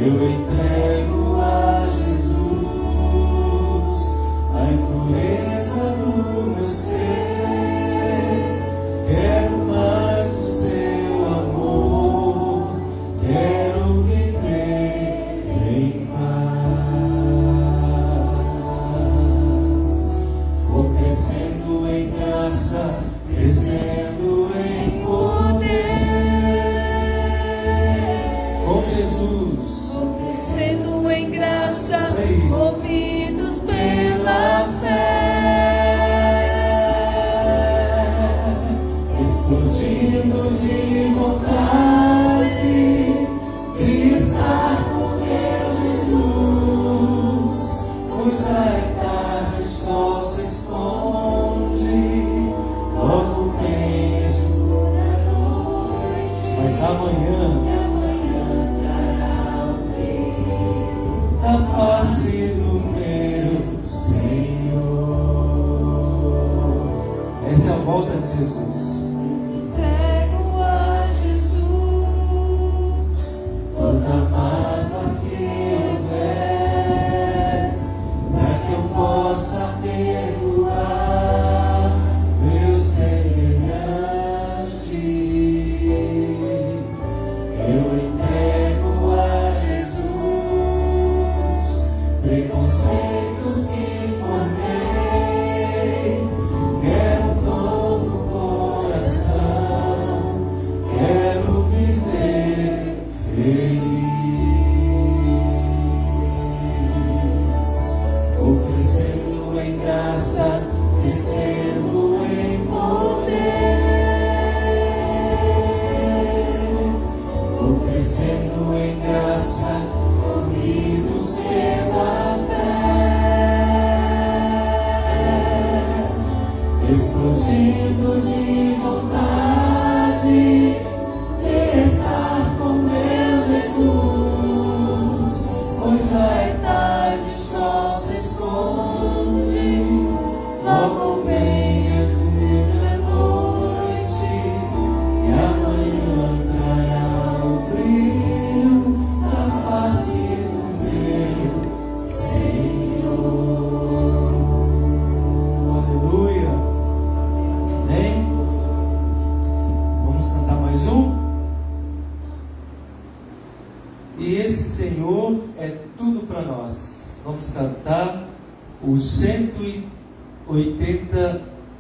o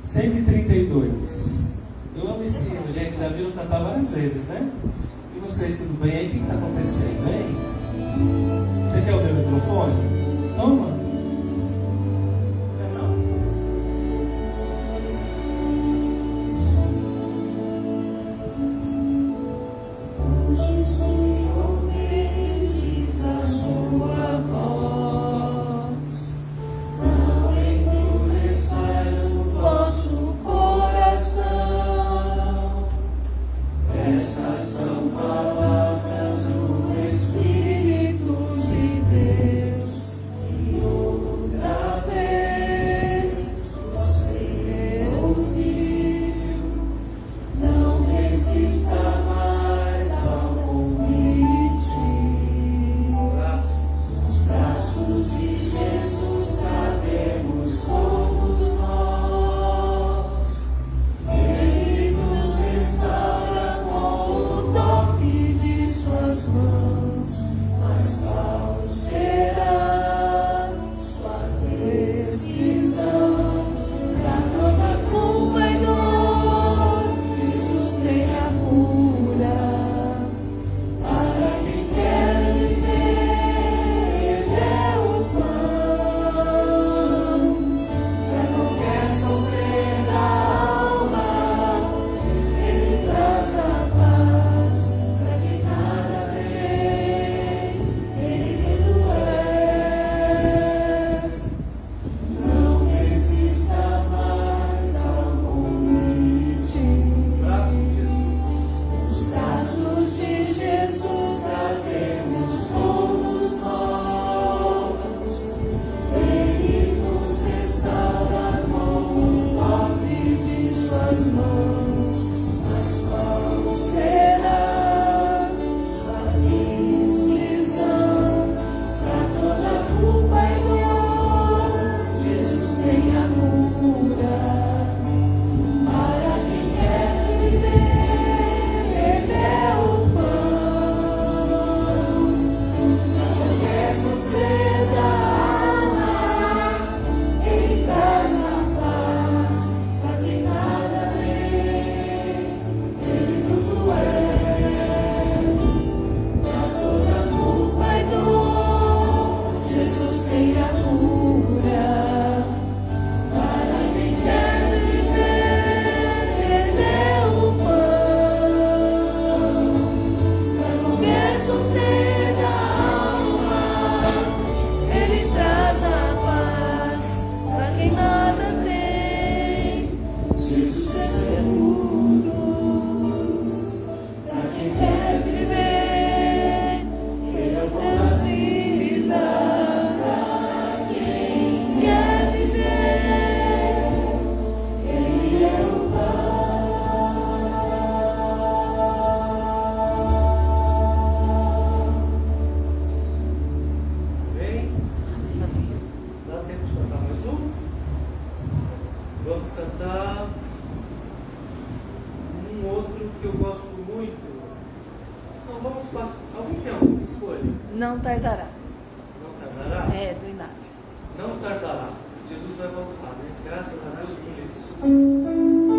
132. Eu amo esse hino, gente, já viram cantar várias vezes, né? E vocês, tudo bem aí? O que está acontecendo, hein? Você quer o meu microfone? Toma. Palavras do Espírito de Deus. que eu gosto muito. Não, vamos passar. Alguém tem alguma escolha? Não tardará. Não tardará? É, do Inácio. Não tardará. Jesus vai voltar, né? Graças a Deus por isso.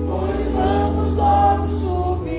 Pois vamos logo subir.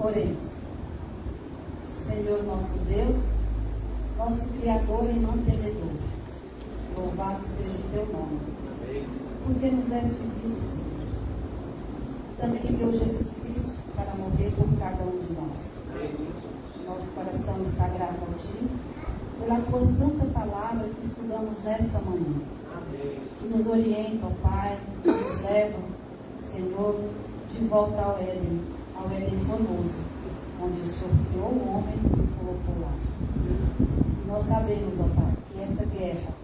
Oremos. Senhor nosso Deus, nosso Criador e mantenedor, louvado seja o teu nome, porque nos deste vida, Senhor. Também enviou Jesus Cristo para morrer por cada um de nós. Nosso coração está grato a Ti, pela Tua santa palavra que estudamos nesta manhã. Que nos orienta, ó Pai, que nos leva, Senhor, de volta ao Éden formoso, onde o Senhor criou o homem e colocou lá. E nós sabemos, ó Pai, que esta guerra,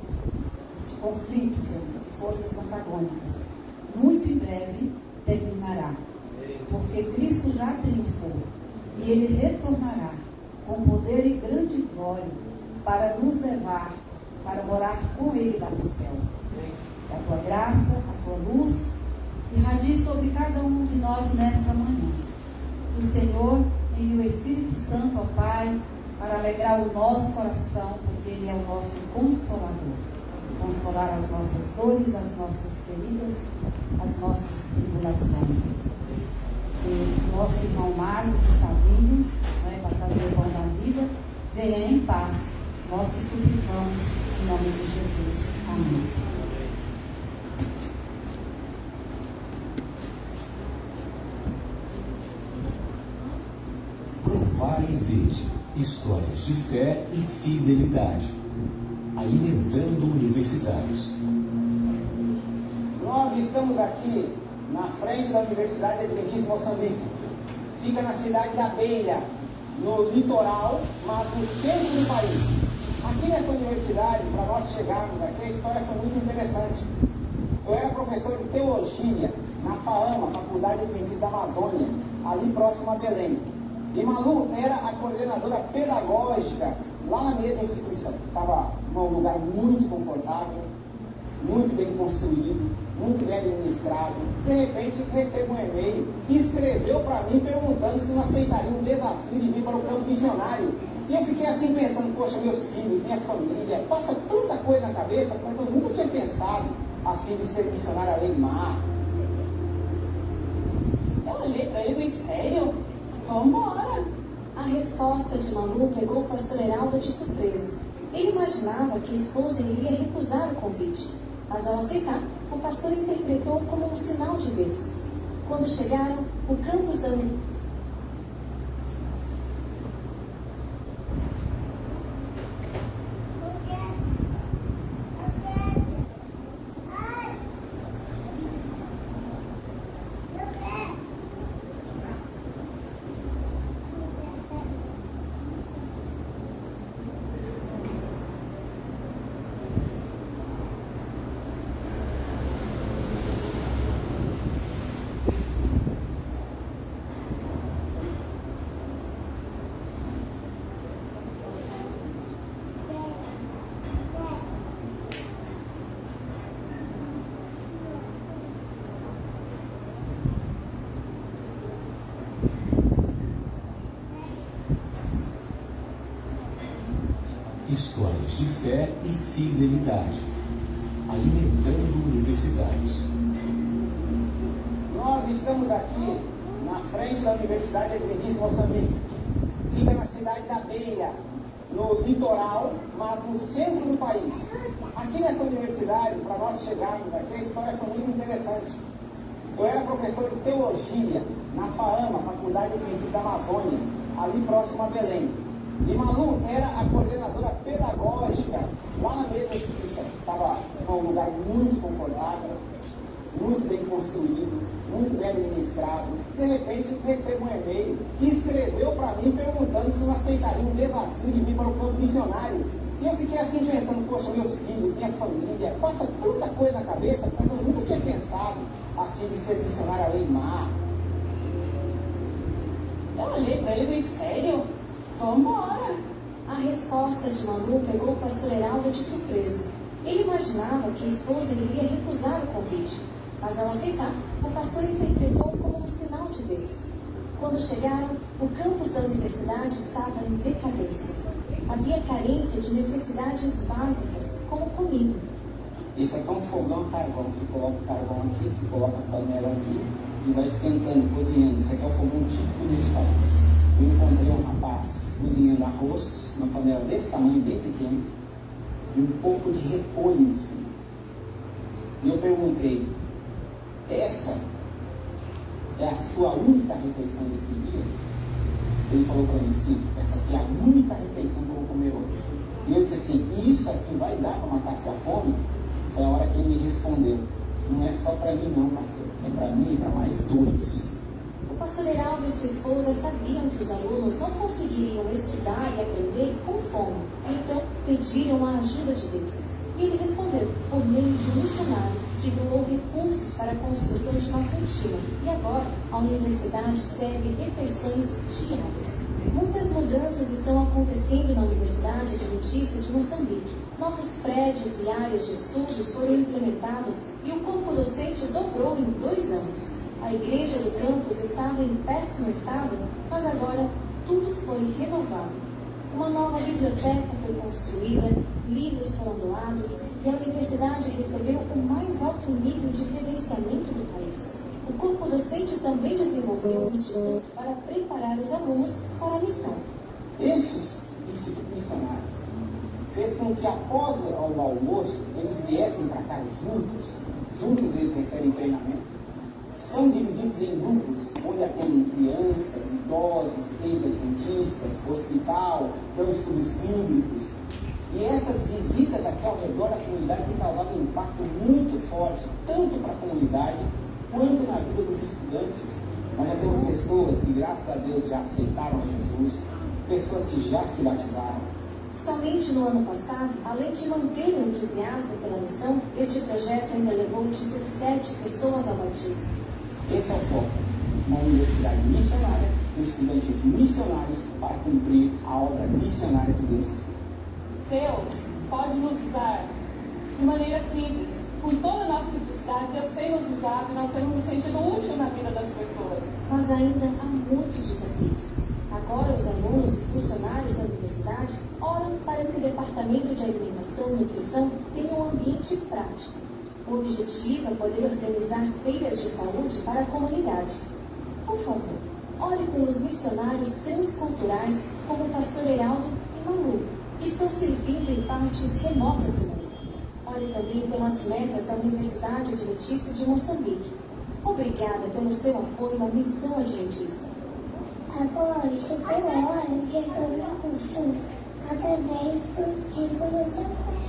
este conflito, Senhor, de forças antagônicas, muito em breve terminará. Porque Cristo já triunfou e Ele retornará com poder e grande glória para nos levar, para morar com Ele lá no céu. Que a Tua graça, a Tua luz irradie sobre cada um de nós nesta manhã. Que o Senhor envie o Espírito Santo, ó Pai, para alegrar o nosso coração, porque Ele é o nosso consolador. Consolar as nossas dores, as nossas feridas, as nossas tribulações. Que o nosso irmão Mário, que está vindo, para trazer o pão da vida, venha em paz. Nós te suplicamos em nome de Jesus. Amém. Provai e vede histórias de fé e fidelidade, alimentando universitários. Nós estamos aqui na frente da Universidade Adventista de Moçambique. Fica na cidade da Beira, no litoral, mas no centro do país. Aqui nessa universidade, para nós chegarmos aqui, a história foi muito interessante. Eu era professor de teologia na FAAMA, Faculdade Adventista da Amazônia, ali próximo a Belém. E Malu era a coordenadora pedagógica lá na mesma instituição. Estava num lugar muito confortável, muito bem construído, muito bem administrado. De repente recebo um e-mail que escreveu para mim perguntando se não aceitaria um desafio de vir para o campo missionário. E eu fiquei assim pensando, poxa, meus filhos, minha família, passa tanta coisa na cabeça, mas eu nunca tinha pensado assim de ser missionário além do mar. Eu olhei para ele e falei, sério? Vambora! A resposta de Malu pegou o pastor Heraldo de surpresa. Ele imaginava que a esposa iria recusar o convite, mas ao aceitar, o pastor interpretou como um sinal de Deus. Quando chegaram, o campus da Histórias de fé e fidelidade, alimentando universitários. Nós estamos aqui na frente da Universidade Adventista de Moçambique. Fica na cidade da Beira, no litoral, mas no centro do país. Aqui nessa universidade, para nós chegarmos aqui, a história foi muito interessante. Eu era professor de teologia na FAAMA, Faculdade Adventista da Amazônia, ali próximo a Belém. E Malu era a coordenadora pedagógica lá na mesma instituição. Estava num lugar muito confortável, muito bem construído, muito bem administrado. De repente recebo um e-mail que escreveu para mim perguntando se eu aceitaria um desafio de vir para o campo missionário. E eu fiquei assim pensando, poxa, meus filhos, minha família, passa tanta coisa na cabeça, mas eu nunca tinha pensado assim de ser missionário além do mar. Eu olhei para ele e falei, sério? Vambora! A resposta de Malu pegou o pastor Heraldo de surpresa. Ele imaginava que a esposa iria recusar o convite, mas ao aceitar, o pastor interpretou como um sinal de Deus. Quando chegaram, o campus da universidade estava em decadência. Havia carência de necessidades básicas, como comida. Esse aqui é um fogão a carvão. Você coloca o carvão aqui, você coloca a panela aqui e vai esquentando, cozinhando. Esse aqui é o fogão típico desse país. Eu encontrei um rapaz cozinhando arroz numa panela desse tamanho, bem pequeno, e um pouco de repolho em cima. E eu perguntei, essa é a sua única refeição desse dia? Ele falou para mim, sim, essa aqui é a única refeição que eu vou comer hoje. E eu disse assim, isso aqui vai dar para matar sua fome? Foi a hora que ele me respondeu, não é só para mim não, pastor, é para mim e para mais 2. O pastor Heraldo e sua esposa sabiam que os alunos não conseguiriam estudar e aprender com fome, então pediram a ajuda de Deus. E ele respondeu por meio de um missionário que doou recursos para a construção de uma cantina. E agora a universidade serve refeições diárias. Muitas mudanças estão acontecendo na Universidade Adventista de Moçambique. Novos prédios e áreas de estudos foram implementados e o corpo docente dobrou em 2 anos. A igreja do campus estava em péssimo estado, mas agora tudo foi renovado. Uma nova biblioteca foi construída, livros foram doados e a universidade recebeu o mais alto nível de credenciamento do país. O corpo docente também desenvolveu um instituto para preparar os alunos para a missão. Esse instituto missionário fez com que após o almoço eles viessem para cá juntos eles recebem treinamento. São divididos em grupos, onde atendem crianças, idosos, ex-adventistas, hospital, dão estudos bíblicos. E essas visitas aqui ao redor da comunidade têm causado um impacto muito forte, tanto para a comunidade, quanto na vida dos estudantes. Nós já temos pessoas que, graças a Deus, já aceitaram a Jesus, pessoas que já se batizaram. Somente no ano passado, além de manter o entusiasmo pela missão, este projeto ainda levou 17 pessoas ao batismo. Esse é o foco. Uma universidade missionária, com estudantes missionários para cumprir a obra missionária que Deus fez. Deus pode nos usar de maneira simples. Com toda a nossa simplicidade, Deus tem nos usado e nós temos nos sentido útil na vida das pessoas. Mas ainda há muitos desafios. Agora, os alunos e funcionários da universidade oram para que o Departamento de Alimentação e Nutrição tenha um ambiente prático. O objetivo é poder organizar feiras de saúde para a comunidade. Por favor, ore pelos missionários transculturais como o pastor Heraldo e Malu, que estão servindo em partes remotas do mundo. Ore também pelas metas da Universidade Adventista de Moçambique. Obrigada pelo seu apoio à missão adventista. Agora chegou a hora de caminharmos juntos através dos dízimos e ofertas.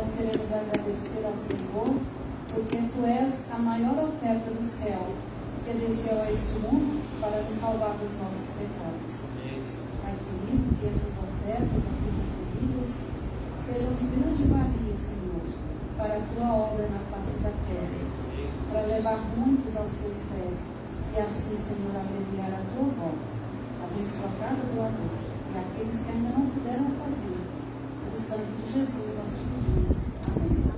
nós queremos agradecer ao Senhor, porque Tu és a maior oferta do céu, que desceu a este mundo para nos salvar dos nossos pecados. Pai querido, que essas ofertas aqui recolhidas sejam de grande valia, Senhor, para a Tua obra na face da terra, para levar muitos aos Teus pés, e assim, Senhor, abreviar a Tua volta. Abençoa cada doador e aqueles que ainda não puderam fazer. Pelo sangue de Jesus nós te pedimos. Amém, Senhor.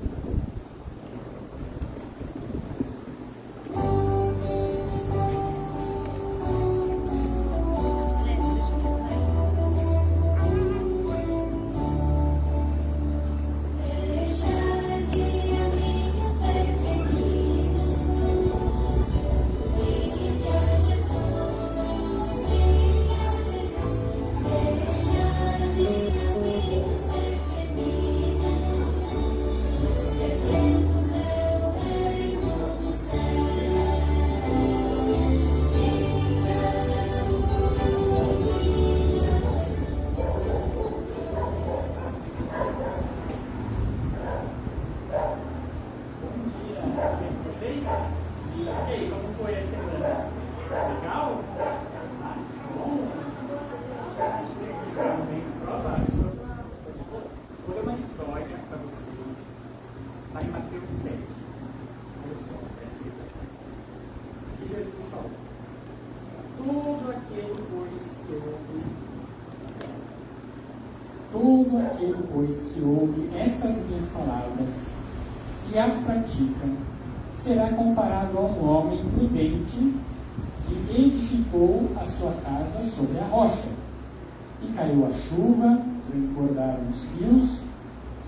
Todo aquele, pois, que ouve estas minhas palavras e as pratica, será comparado a um homem prudente que edificou a sua casa sobre a rocha. E caiu a chuva, transbordaram os rios,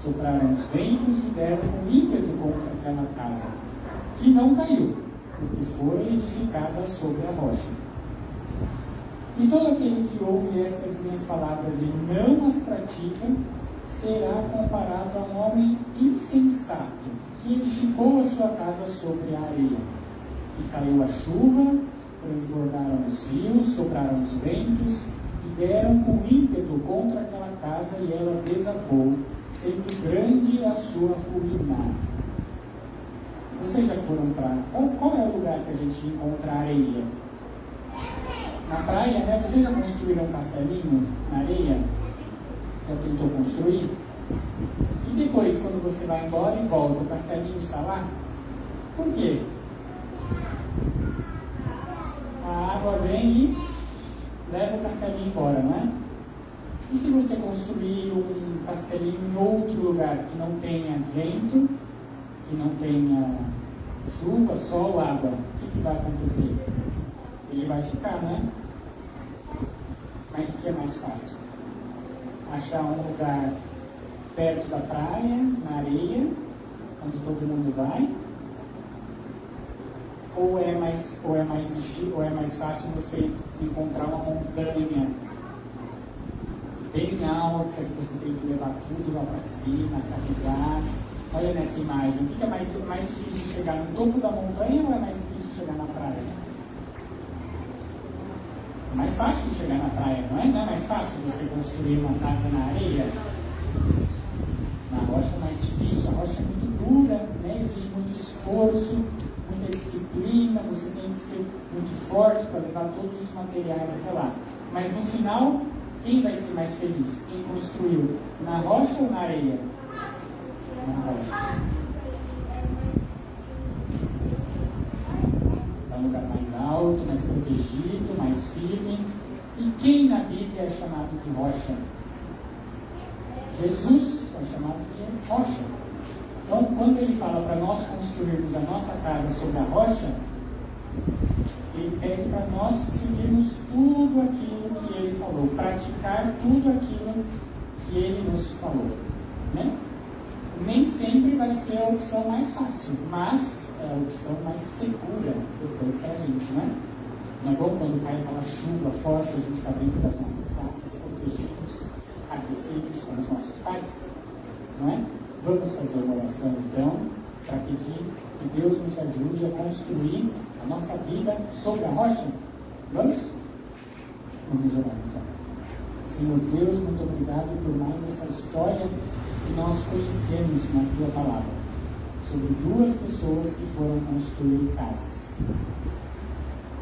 sopraram os ventos e deram com ímpeto contra aquela casa, que não caiu, porque foi edificada sobre a rocha. E todo aquele que ouve estas minhas palavras e não as pratica, será comparado a um homem insensato, que edificou a sua casa sobre a areia. E caiu a chuva, transbordaram os rios, sopraram os ventos, e deram com ímpeto contra aquela casa, e ela desabou, sendo grande a sua ruína. Vocês já foram para... Qual é o lugar que a gente encontra areia? Na praia, né? Vocês já construíram um castelinho na areia? Já tentou construir? E depois, quando você vai embora e volta, o castelinho está lá? Por quê? A água vem e leva o castelinho embora, não é? E se você construir um castelinho em outro lugar que não tenha vento, que não tenha chuva, sol, água, o que vai acontecer? Ele vai ficar, né? Mas o que é mais fácil? Achar um lugar perto da praia, na areia, onde todo mundo vai? Ou é mais fácil você encontrar uma montanha bem alta, que você tem que levar tudo lá para cima, carregar? Olha nessa imagem, o que é mais difícil, chegar no topo da montanha ou é mais difícil chegar na praia? É mais fácil chegar na praia, não é? Não é mais fácil você construir uma casa na areia? Na rocha é mais difícil, a rocha é muito dura, né? Exige muito esforço, muita disciplina, você tem que ser muito forte para levar todos os materiais até lá. Mas no final, quem vai ser mais feliz? Quem construiu na rocha ou na areia? Na rocha. É um lugar mais alto, mais protegido, mais firme. E quem na Bíblia é chamado de rocha? Jesus é chamado de rocha. Então, quando ele fala para nós construirmos a nossa casa sobre a rocha, ele pede para nós seguirmos tudo aquilo que ele falou, praticar tudo aquilo que ele nos falou, né? Nem sempre vai ser a opção mais fácil, mas é a opção mais segura depois que a gente, né? Não é bom quando cai aquela chuva forte, a gente está dentro das nossas casas, protegidos, aquecidos com os nossos pais, não é? Vamos fazer uma oração então, para pedir que Deus nos ajude a construir a nossa vida sobre a rocha? Vamos? Vamos orar então. Senhor Deus, muito obrigado por mais essa história que nós conhecemos na Tua Palavra, sobre duas pessoas que foram construir casas.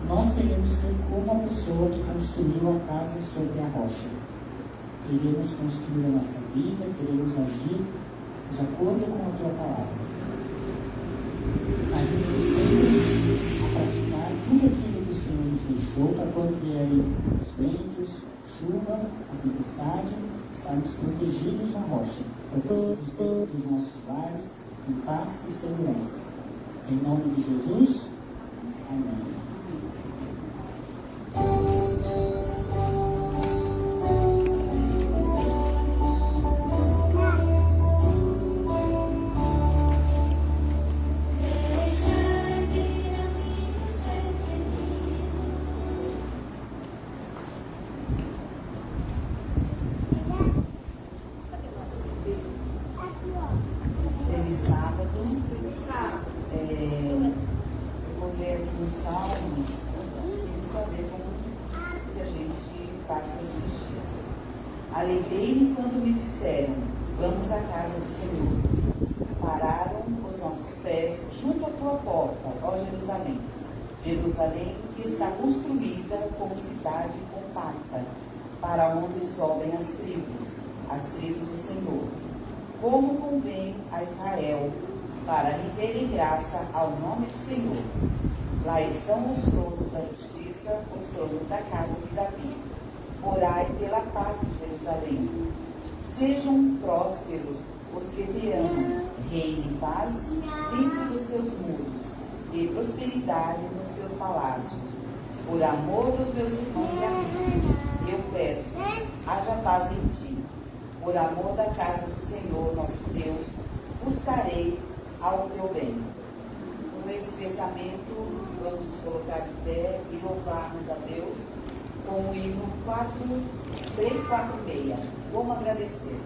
Nós queremos ser como a pessoa que construiu a casa sobre a rocha. Queremos construir a nossa vida, queremos agir de acordo com a Tua Palavra. Ajude-nos sempre a praticar tudo aquilo que o Senhor nos deixou para quando vierem os ventos, chuva, a tempestade, estarmos protegidos na rocha, protegidos dentro dos nossos lares, em paz e segurança. Em nome de Jesus, amém. Feliz sábado. Eu vou ler aqui nos Salmos, tem muito a ver com o que a gente faz todos os dias. Alegrei-me quando me disseram, vamos à casa do Senhor. Pararam os nossos pés junto à tua porta, ó Jerusalém. Jerusalém que está construída como cidade compacta, para onde sobem as tribos do Senhor. Como convém a Israel, para renderem graça ao nome do Senhor. Lá estão os tronos da justiça, os tronos da casa de Davi. Orai pela paz de Jerusalém. Sejam prósperos os que te amam. Reine em paz dentro dos teus muros, e prosperidade nos teus palácios. Por amor dos meus irmãos e amigos, eu peço, haja paz em ti. Por amor da casa do Senhor, nosso Deus, buscarei ao teu bem. Com esse pensamento, vamos nos colocar de pé e louvarmos a Deus com o hino 346. Vamos agradecer.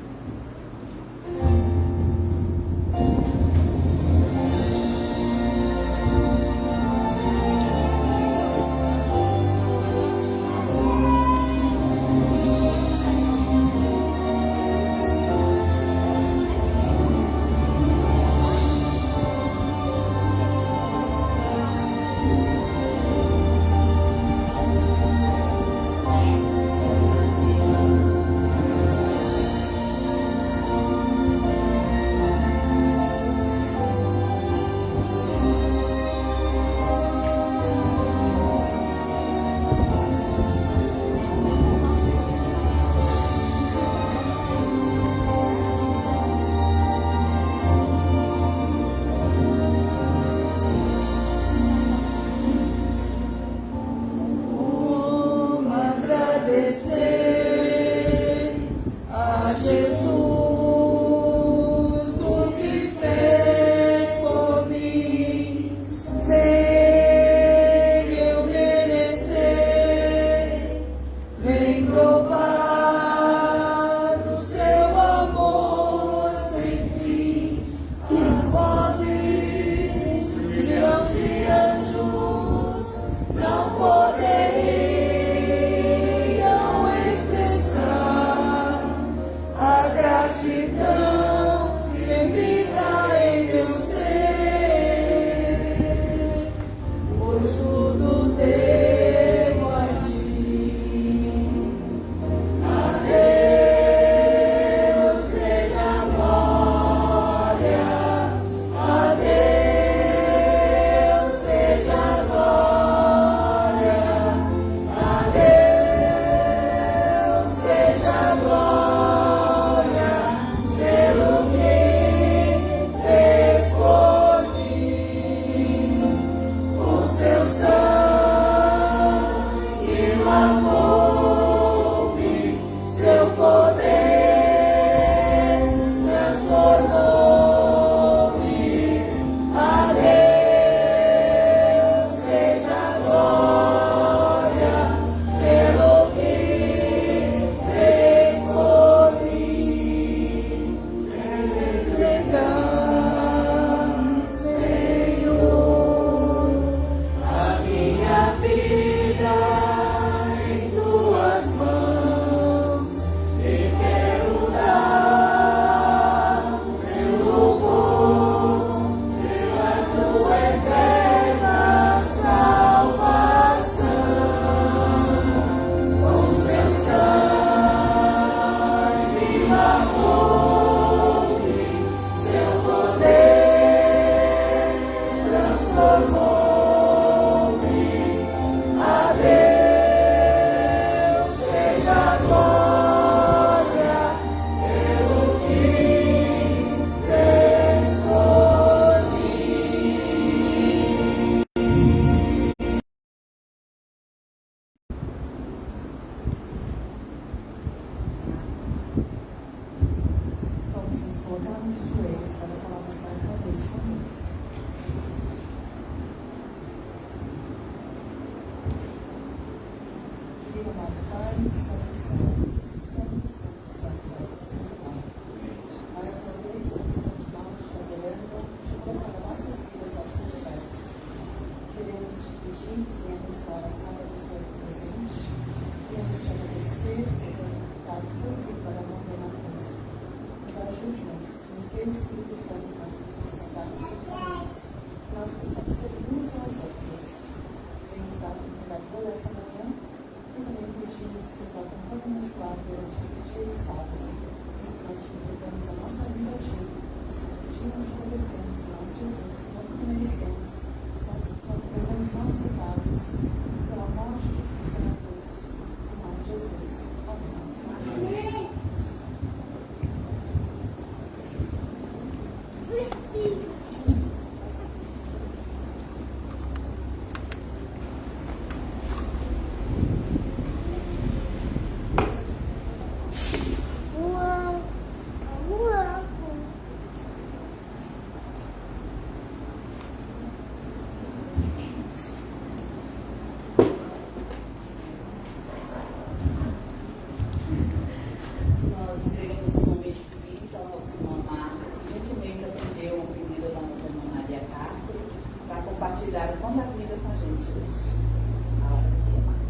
seu Filho para morrer na cruz. Nos ajude-nos, nos dê o Espírito Santo que nós possamos andar nos seus caminhos, que nós possamos servir uns aos outros. Vamos dar a oportunidade toda essa manhã e também pedimos que nos acompanhe nos quadros durante esse dia de sábado. E se nós entregamos a nossa vida a Ti, se pedimos e agradecemos em nome de Jesus, não que merecemos, mas perdemos nossos pecados pela morte de Cristo na cruz. Em nome de Jesus. Amém. Nós entregamos os convites civis ao nosso irmão Marco, que gentilmente atendeu o pedido da nossa irmã Maria Castro para compartilhar o pão da vida com a gente hoje. Agradecer, Marco.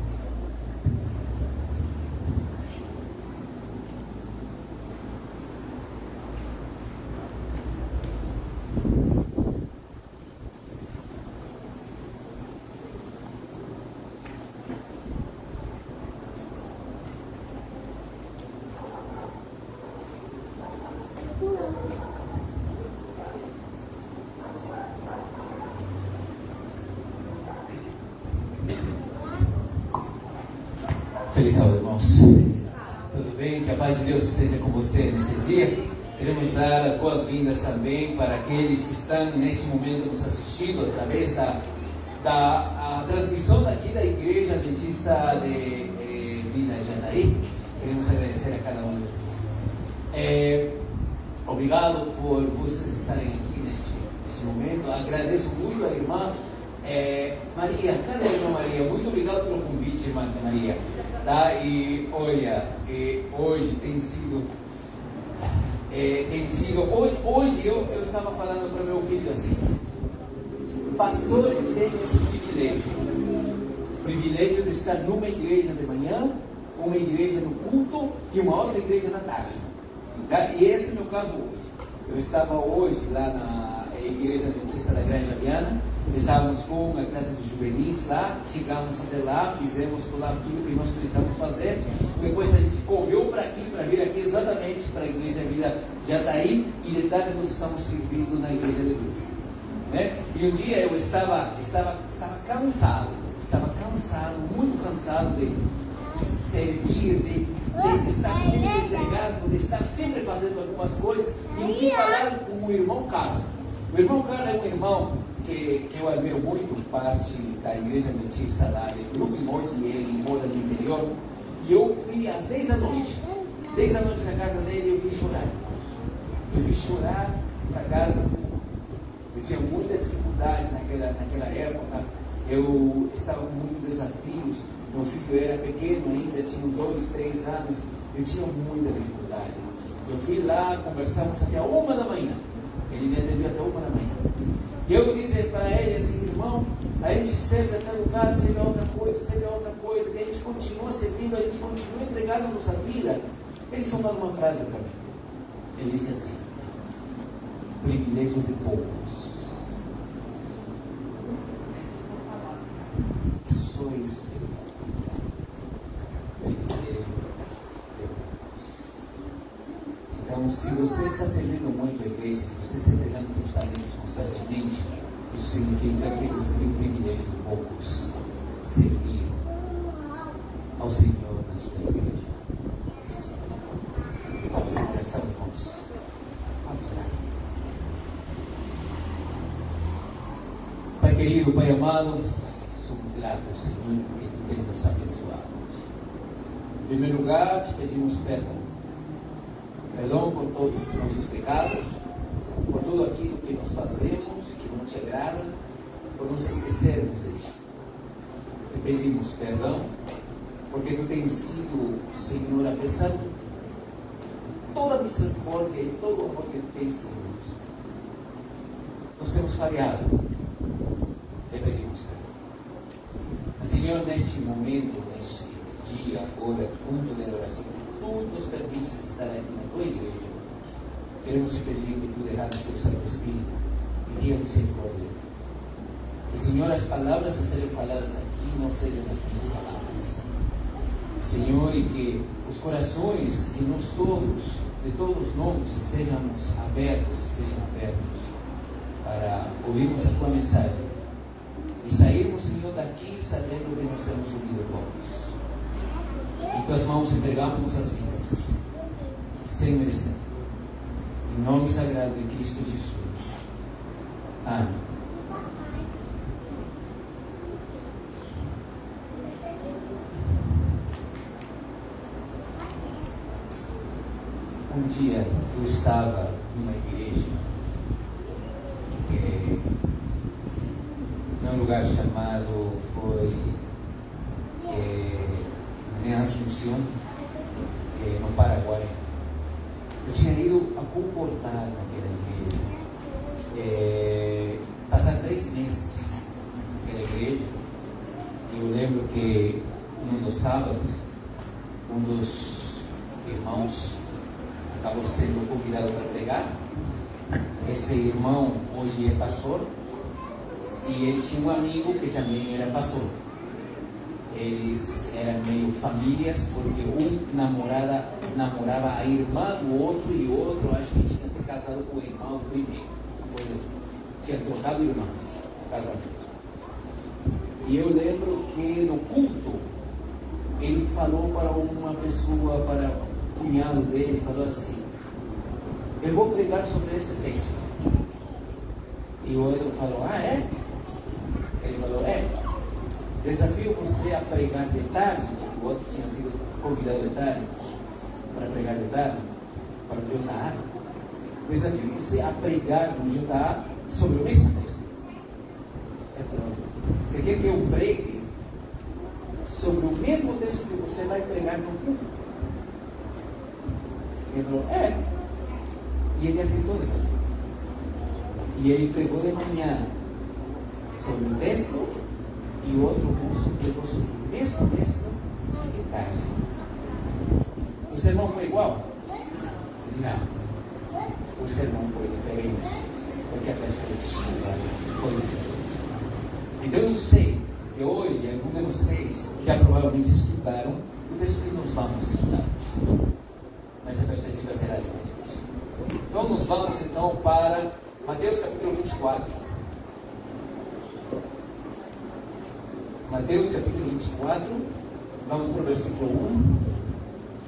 Feliz sábado, irmãos. Tudo bem? Que a paz de Deus esteja com você nesse dia. Queremos dar as boas-vindas também para aqueles que estão nesse momento nos assistindo através da transmissão daqui da Igreja Adventista de Vila Jataí. Queremos agradecer a cada um de vocês. Obrigado por vocês estarem aqui nesse momento. Agradeço muito a irmã Maria. Cadê a irmã Maria? Muito obrigado pelo convite, irmã Maria. Tá? E olha, hoje tem sido hoje eu estava falando para meu filho assim: pastores têm esse privilégio de estar numa igreja de manhã, uma igreja no culto e uma outra igreja na tarde. Tá? E esse é o meu caso hoje. Eu estava hoje lá na Igreja Adventista da Granja Viana. Estávamos com a classe de juvenis lá, chegamos até lá, fizemos tudo aquilo que nós precisamos fazer. Depois a gente correu para aqui, para vir aqui exatamente para a Igreja Vila Jataí, e de tarde nós estamos servindo na Igreja de Lúcia, né? E um dia eu estava cansado, muito cansado de servir, de estar sempre entregando, de estar sempre fazendo algumas coisas, e eu fui falar com o irmão Carlos. O irmão Carlos é um irmão que eu admiro muito, parte da Igreja Adventista lá de Grupo, e ele mora no interior. E eu fui às 10 da noite na casa dele, eu fui chorar. Eu fui chorar na casa. Eu tinha muita dificuldade naquela época. Eu estava com muitos desafios. Meu filho era pequeno ainda, tinha 2, 3 anos. Eu tinha muita dificuldade. Eu fui lá, conversamos até a 1 da manhã. Ele me atendeu até 1 da manhã. E eu disse para ele assim: irmão, a gente serve até lugar, serve a outra coisa, e a gente continua servindo, a gente continua entregando a nossa vida. Ele só falou uma frase para mim. Ele disse assim: privilégio de poucos. Só isso. Privilégio de poucos. Então, se você está servindo muito a igreja, se você está entregando seus talentos constantemente, isso significa que você tem o privilégio de poucos servir ao Senhor na sua igreja. Vamos fazer uma oração, irmãos. Vamos orar. Pai querido, Pai amado, somos gratos, Senhor, porque Tu tens nos abençoado. Em primeiro lugar, te pedimos perdão. Perdão por todos os nossos pecados, por tudo aquilo que nós fazemos, que não te agrada, por nos esquecermos de ti. Te pedimos perdão, porque Tu tens sido, Senhor, apesar de toda a misericórdia e todo o amor que Tu tens por nós, nós temos falhado. Te pedimos perdão. Mas, Senhor, neste momento, neste dia, agora, ponto de oração, todos permites estar aqui na tua igreja, queremos te pedir que tu derrames teu Santo Espírito e tenha misericórdia. Que, Senhor, as palavras a serem faladas aqui não sejam as minhas palavras. Senhor, e que os corações de nós todos, de todos nós, estejam abertos para ouvirmos a tua mensagem e sairmos, Senhor, daqui sabendo que nós temos ouvido todos. Em tuas mãos entregamos nossas vidas, sem merecer. Em nome sagrado de Cristo Jesus. Amém. Um dia eu estava numa igreja, num lugar chamado em Assunção, no Paraguai. Eu tinha ido a comportar naquela igreja, passar 3 meses naquela igreja. E eu lembro que num dos sábados, um dos irmãos acabou sendo convidado para pregar. Esse irmão hoje é pastor e ele tinha um amigo que também era pastor. Eles eram meio famílias, porque um namorava a irmã do outro e o outro acho que tinha se casado com o irmão do primeiro, coisa assim. Tinha trocado irmãs no casamento. E eu lembro que no culto ele falou para uma pessoa, para o cunhado dele, falou assim: eu vou pregar sobre esse texto. E o outro falou: ah, é? Ele falou: é. Desafio você a pregar de tarde, porque o outro tinha sido convidado de tarde para pregar de tarde para o JA. Desafio você a pregar no JA sobre o mesmo texto. Ele falou: você quer que eu pregue sobre o mesmo texto que você vai pregar no culto? Ele falou: é. E ele aceitou o desafio. E ele pregou de manhã sobre o texto, e o outro moço pregou sobre o mesmo texto de tarde. O sermão foi igual? Não. O sermão foi diferente, porque a perspectiva foi diferente. Então eu sei que hoje, alguns de vocês já provavelmente estudaram o texto que nós vamos estudar hoje. Mas a perspectiva será diferente. Então nós vamos então para Mateus capítulo 24. Mateus capítulo 24, vamos para o versículo 1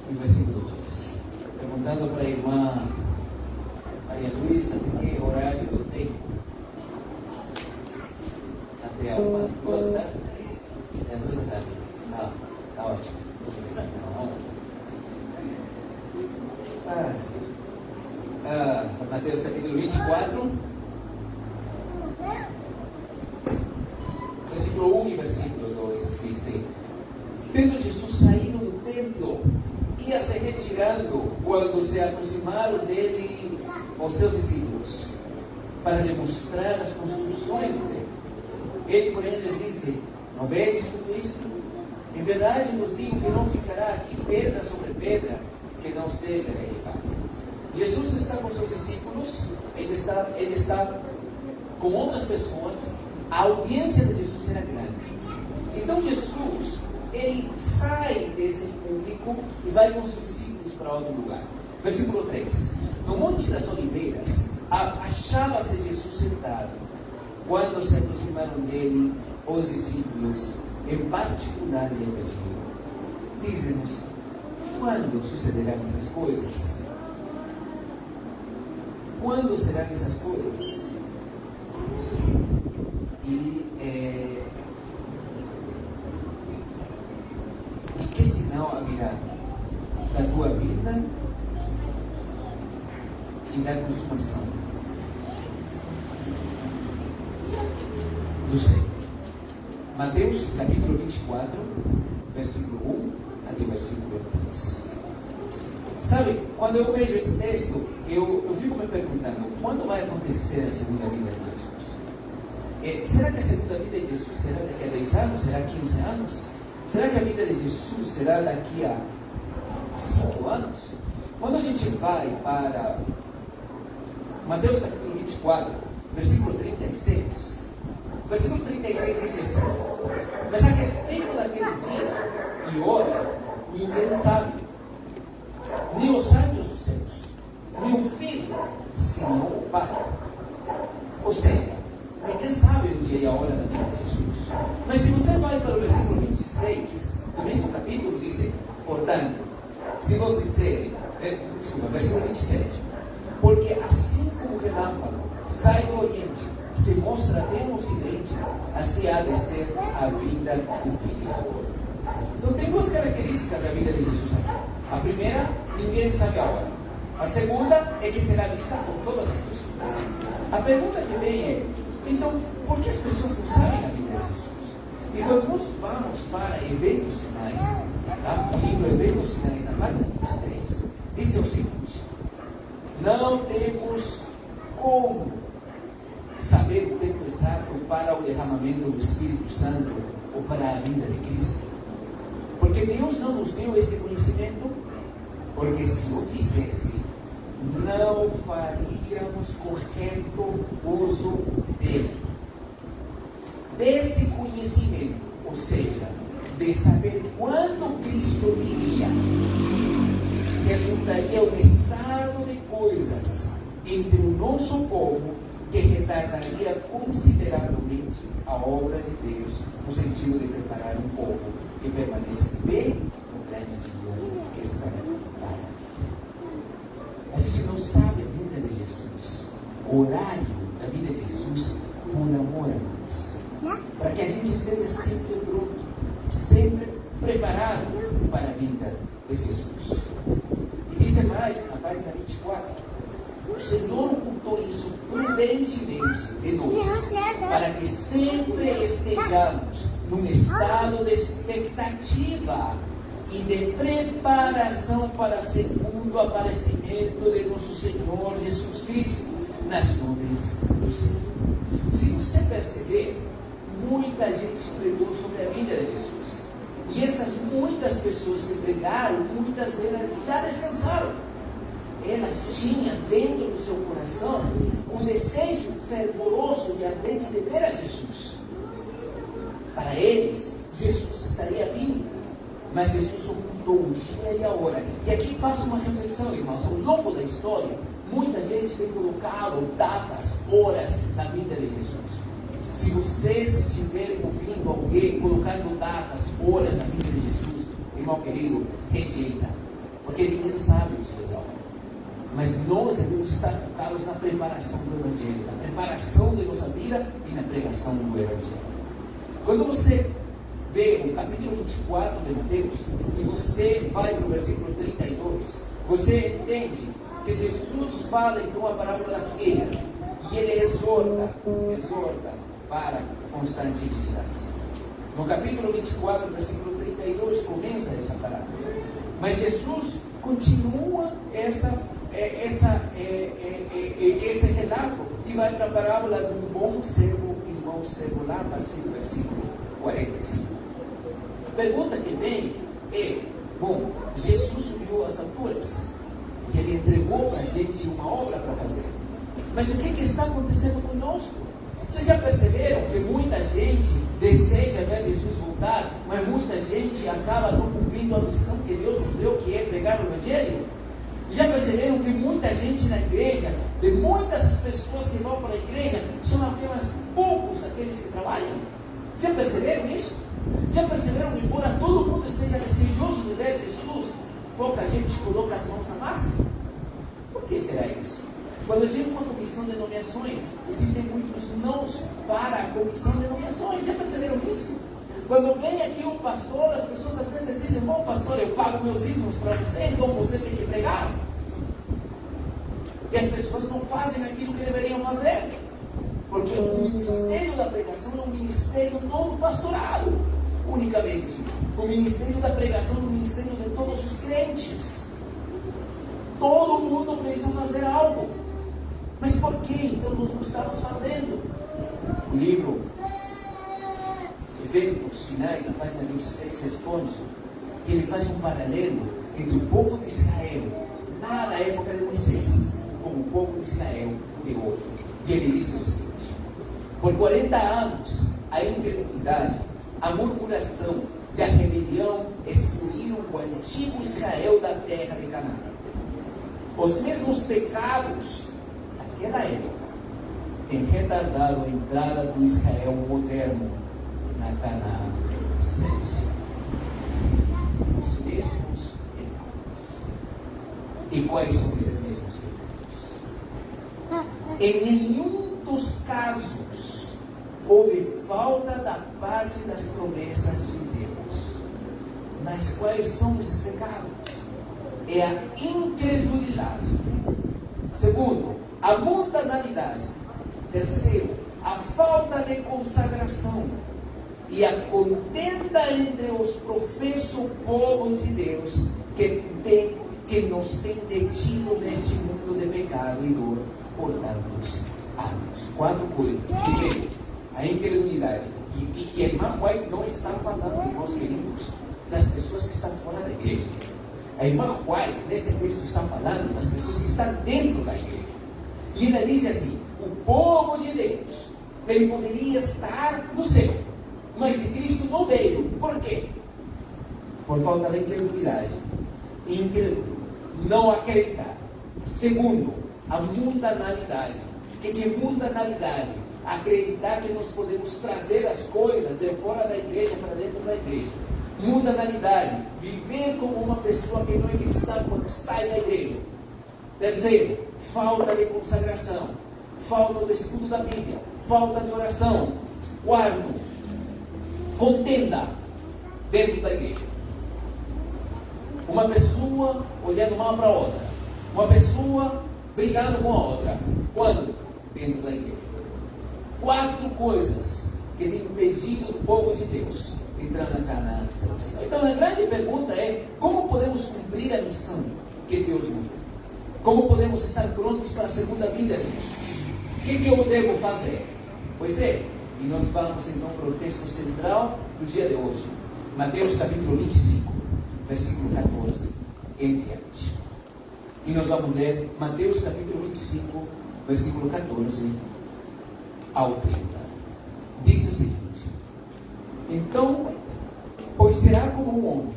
e o versículo 2. Perguntando para a irmã Maria Luísa até que horário eu tenho. Até a 2 da tarde? Até as 2 da tarde. Está ótimo. Mateus capítulo 24, versículo 1 e versículo 2 diz: tendo Jesus saído do templo, ia se retirando quando se aproximaram dele os seus discípulos, para lhe mostrar as construções do templo. Ele, porém, lhes disse: não vedes tudo isto? Em verdade vos digo que não ficará aqui pedra sobre pedra que não seja derribada. Jesus está com seus discípulos, ele está com outras pessoas. A audiência de Jesus era grande. Então Jesus, ele sai desse público e vai com seus discípulos para outro lugar. Versículo 3. No Monte das Oliveiras, achava-se Jesus sentado, quando se aproximaram dele os discípulos, em particular lhe pediram: dize-nos, quando sucederão essas coisas? Quando serão essas coisas? E que sinal haverá da tua vida e da consumação do Senhor? Mateus capítulo 24, versículo 1 até o versículo 3. Sabe, quando eu vejo esse texto, eu fico me perguntando: quando vai acontecer a segunda vinda de Jesus? Será que a segunda vinda de Jesus será daqui a 10 anos? Será 15 anos? Será que a vinda de Jesus será daqui a 5 anos? Romanos, quando a gente vai para Mateus capítulo 24, versículo 36, o versículo 36 diz assim: mas a respeito daquele dia e hora, ninguém sabe, nem os anjos dos céus, nem o Filho, senão o Pai. Ou seja, ninguém sabe o dia e a hora da vida de Jesus. Mas se você vai para o versículo 26, no mesmo capítulo, diz: portanto, se vos disserem, versículo 27, porque assim como o relâmpago sai do Oriente, se mostra até no Ocidente, assim há de ser a vida do Filho. Então tem duas características da vida de Jesus aqui. A primeira, ninguém sabe a hora. A segunda é que será vista por todas as pessoas. A pergunta que vem é: então, por que as pessoas não sabem a vida de Jesus? E quando nós vamos para eventos finais, tá? O livro Eventos Finais, na página 23, diz o seguinte: não temos como saber o tempo exato para o derramamento do Espírito Santo ou para a vinda de Cristo, porque Deus não nos deu esse conhecimento, porque se o fizesse, não faríamos correto uso dele. Desse conhecimento, ou seja, de saber quando Cristo viria, resultaria um estado de coisas entre o nosso povo que retardaria consideravelmente a obra de Deus, no sentido de preparar um povo que permaneça de pé no grande dia que está para vir. A gente não sabe a vida de Jesus, o horário da vida de Jesus, por amor a nós, para que a gente esteja sempre pronto, sempre preparado para a vinda de Jesus. E diz mais, na página 24, o Senhor ocultou isso prudentemente de nós, para que sempre estejamos num estado de expectativa e de preparação para o segundo aparecimento de nosso Senhor Jesus Cristo nas nuvens do céu. Se você perceber, muita gente pregou sobre a vida de Jesus. E essas muitas pessoas que pregaram, muitas delas já descansaram. Elas tinham dentro do seu coração um desejo fervoroso e ardente de ver a Jesus. Para eles, Jesus estaria vindo, mas Jesus ocultou o dia e a hora. E aqui faço uma reflexão, irmãos. Ao longo da história, muita gente tem colocado datas, horas na vida de Jesus. Se vocês estiverem ouvindo alguém colocando datas, horas na vida de Jesus, irmão querido, rejeita, porque ninguém sabe o dia e a hora. Mas nós devemos estar focados na preparação do Evangelho, na preparação de nossa vida e na pregação do Evangelho. Quando você vê o capítulo 24 de Mateus e você vai para o versículo 32, você entende que Jesus fala então a parábola da figueira e ele exorta para constante vigilância. No capítulo 24, versículo 32, começa essa parábola. Mas Jesus continua esse relato e vai para a parábola do bom servo e mau servo, lá a partir do versículo 45. A pergunta que vem é: bom, Jesus subiu às alturas e ele entregou para a gente uma obra para fazer, mas o que está acontecendo conosco? Vocês já perceberam que muita gente deseja ver Jesus voltar, mas muita gente acaba não cumprindo a missão que Deus nos deu, que é pregar o Evangelho? Já perceberam que muita gente na igreja, de muitas pessoas que vão para a igreja, são apenas poucos aqueles que trabalham? Já perceberam isso? Já perceberam que, embora todo mundo esteja desejoso de ver Jesus, pouca gente coloca as mãos na massa? Por que será isso? Quando chega uma comissão de nomeações, existem muitos nãos para a comissão de nomeações. Já perceberam isso? Quando vem aqui um pastor, as pessoas às vezes dizem: bom, pastor, eu pago meus dízimos para você, então você tem que pregar. E as pessoas não fazem aquilo que deveriam fazer, porque o ministério da pregação é um ministério não do pastorado unicamente. O ministério da pregação é um ministério de todos os crentes. Todo mundo precisa fazer algo. Mas por que então nós não estamos fazendo? O livro Eventos Finais, na página 26, responde. Ele faz um paralelo entre o povo de Israel, lá na época de Moisés, como o povo de Israel de hoje. E ele disse o seguinte: por 40 anos, a incredulidade, a murmuração e a rebelião excluíram o antigo Israel da terra de Canaã. Os mesmos pecados daquela época têm retardado a entrada do Israel moderno na Canaã celestial. Os mesmos pecados. E quais são esses mesmos pecados? Em nenhum dos casos houve falta da parte das promessas de Deus. Mas quais são esses pecados? É a incredulidade. Segundo, a mundanalidade. Terceiro, a falta de consagração e a contenda entre os professos povos de Deus que nos tem detido neste mundo de pecado e dor por tantos anos. 4 coisas. Primeiro, a incredulidade. E a irmã White não está falando, irmãos queridos, das pessoas que estão fora da igreja. A irmã White, neste texto, está falando das pessoas que estão dentro da igreja. E ela diz assim: o povo de Deus, ele poderia estar no céu, mas de Cristo não veio. Por quê? Por falta de incredulidade. Incrédulo, não acreditar. Segundo, a mundanalidade. O que é mundanalidade? Acreditar que nós podemos trazer as coisas de fora da igreja para dentro da igreja. Mundanalidade, viver como uma pessoa que não é cristã quando sai da igreja. Terceiro, falta de consagração, falta de estudo da Bíblia, falta de oração. Quarto, contenda dentro da igreja. Uma pessoa olhando mal para a outra, uma pessoa brigando com a outra. Quando? Dentro da igreja. 4 coisas que têm impedido o povo de Deus entrar na Canaã celestial. Então a grande pergunta é: como podemos cumprir a missão que Deus nos deu? Como podemos estar prontos para a segunda vinda de Jesus? O que eu devo fazer? Pois é, e nós vamos então para o texto central do dia de hoje, Mateus capítulo 25, versículo 14 em diante. E nós vamos ler Mateus capítulo 25, versículo 14 ao 30. Diz o seguinte: então, pois será como um homem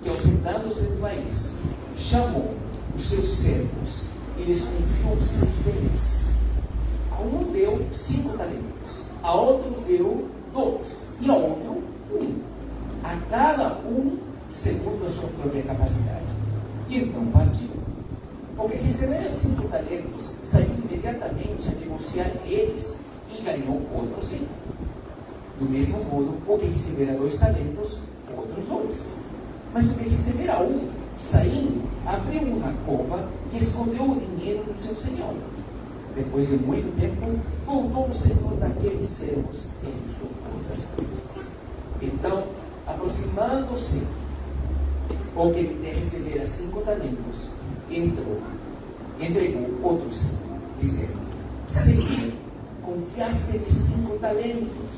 que, ausentando-se do país, chamou os seus servos e lhes confiou os seus bens. A um deu 5 talentos, a outro deu 2, e a outro 1. A cada um segundo a sua própria capacidade. E então partiu. O que recebera 5 talentos saiu imediatamente a negociar eles e ganhou outros 5. Do mesmo modo, o que recebera 2 talentos, outros 2. Mas o que recebera 1, saindo, abriu uma cova e escondeu o dinheiro do seu senhor. Depois de muito tempo, voltou o senhor daqueles servos e ajustou todas as coisas. Então, aproximando-se, o que recebera 5 talentos, entregou outros 5, dizendo: Senhor, confiaste-me 5 talentos,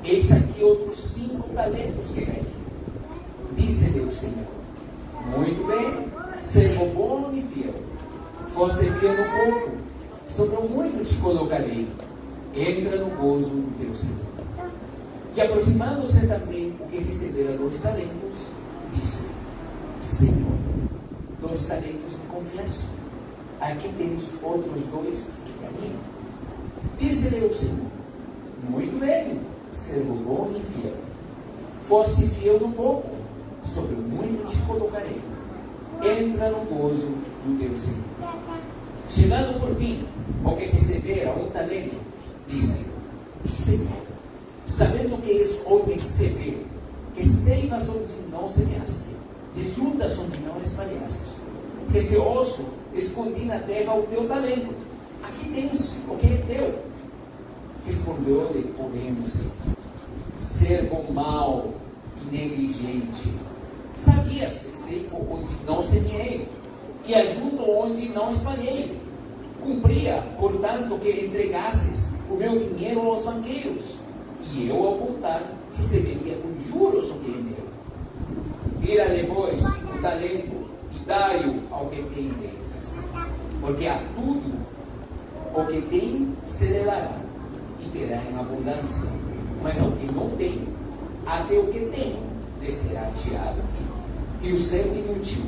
eis aqui outros 5 talentos que ganhei. Disse-lhe o Senhor: muito bem, servo bom e fiel. Foste fiel no pouco, sobre o muito te colocarei. Entra no gozo do teu Senhor. E aproximando-se também o que recebera 2 talentos, disse: Senhor, 2 talentos me confiaste. Aqui tens outros 2 que ganhei. Disse-lhe o Senhor: muito bem, servo bom e fiel. Foste fiel no pouco, sobre o muito te colocarei. Entra no gozo do teu Senhor. Chegando por fim ao que recebera 1 talento, disse: Senhor, sabendo que és homem severo, que ceifas onde não semeaste, que juntas onde não espalhaste, receoso, escondi na terra o teu talento. Aqui tens o que é teu. Respondeu-lhe, porém, o Senhor: servo mau e negligente, sabias que ceifo onde não semeei e ajunto onde não espalhei. Cumpria, portanto, que entregasses o meu dinheiro aos banqueiros, e eu, ao voltar, receberia com juros o que é meu. Tira depois o talento dai-o ao que tem deles, porque a tudo o que tem se lhe dará e terá em abundância, mas ao que não tem, até o que tem lhe será tirado. E o servo inútil,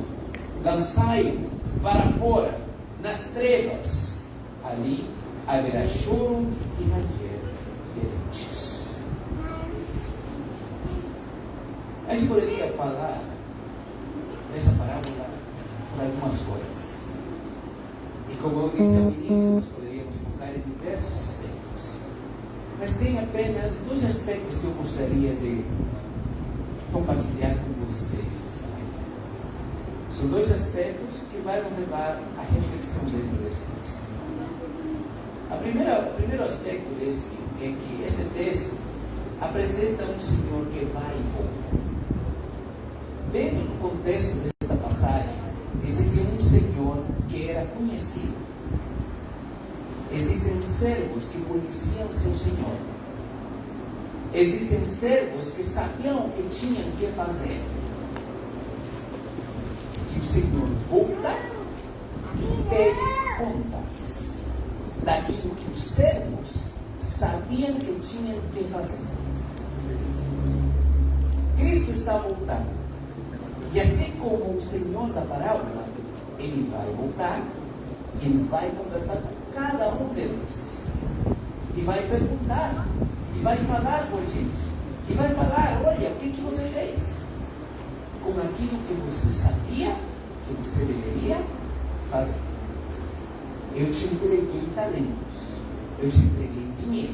lançai-o para fora, nas trevas, ali haverá choro e ranger de dentes. A gente poderia falar nessa parábola por algumas coisas. E como eu disse ao início, nós poderíamos focar em diversos aspectos. Mas tem apenas 2 aspectos que eu gostaria de compartilhar com vocês nesta manhã. São 2 aspectos que vão nos levar à reflexão dentro desse texto. O primeiro aspecto é que esse texto apresenta um Senhor que vai e volta. Dentro do contexto desta passagem, existe um Senhor que era conhecido. Existem servos que conheciam seu Senhor. Existem servos que sabiam o que tinham que fazer. E o Senhor volta e pede contas daquilo que os servos sabiam que tinham que fazer. Cristo está voltando. E assim como o Senhor da parábola, Ele vai voltar e Ele vai conversar com cada um deles. E vai perguntar, e vai falar com a gente. E vai falar, olha, o que você fez? Com aquilo que você sabia, que você deveria fazer. Eu te entreguei talentos, eu te entreguei dinheiro.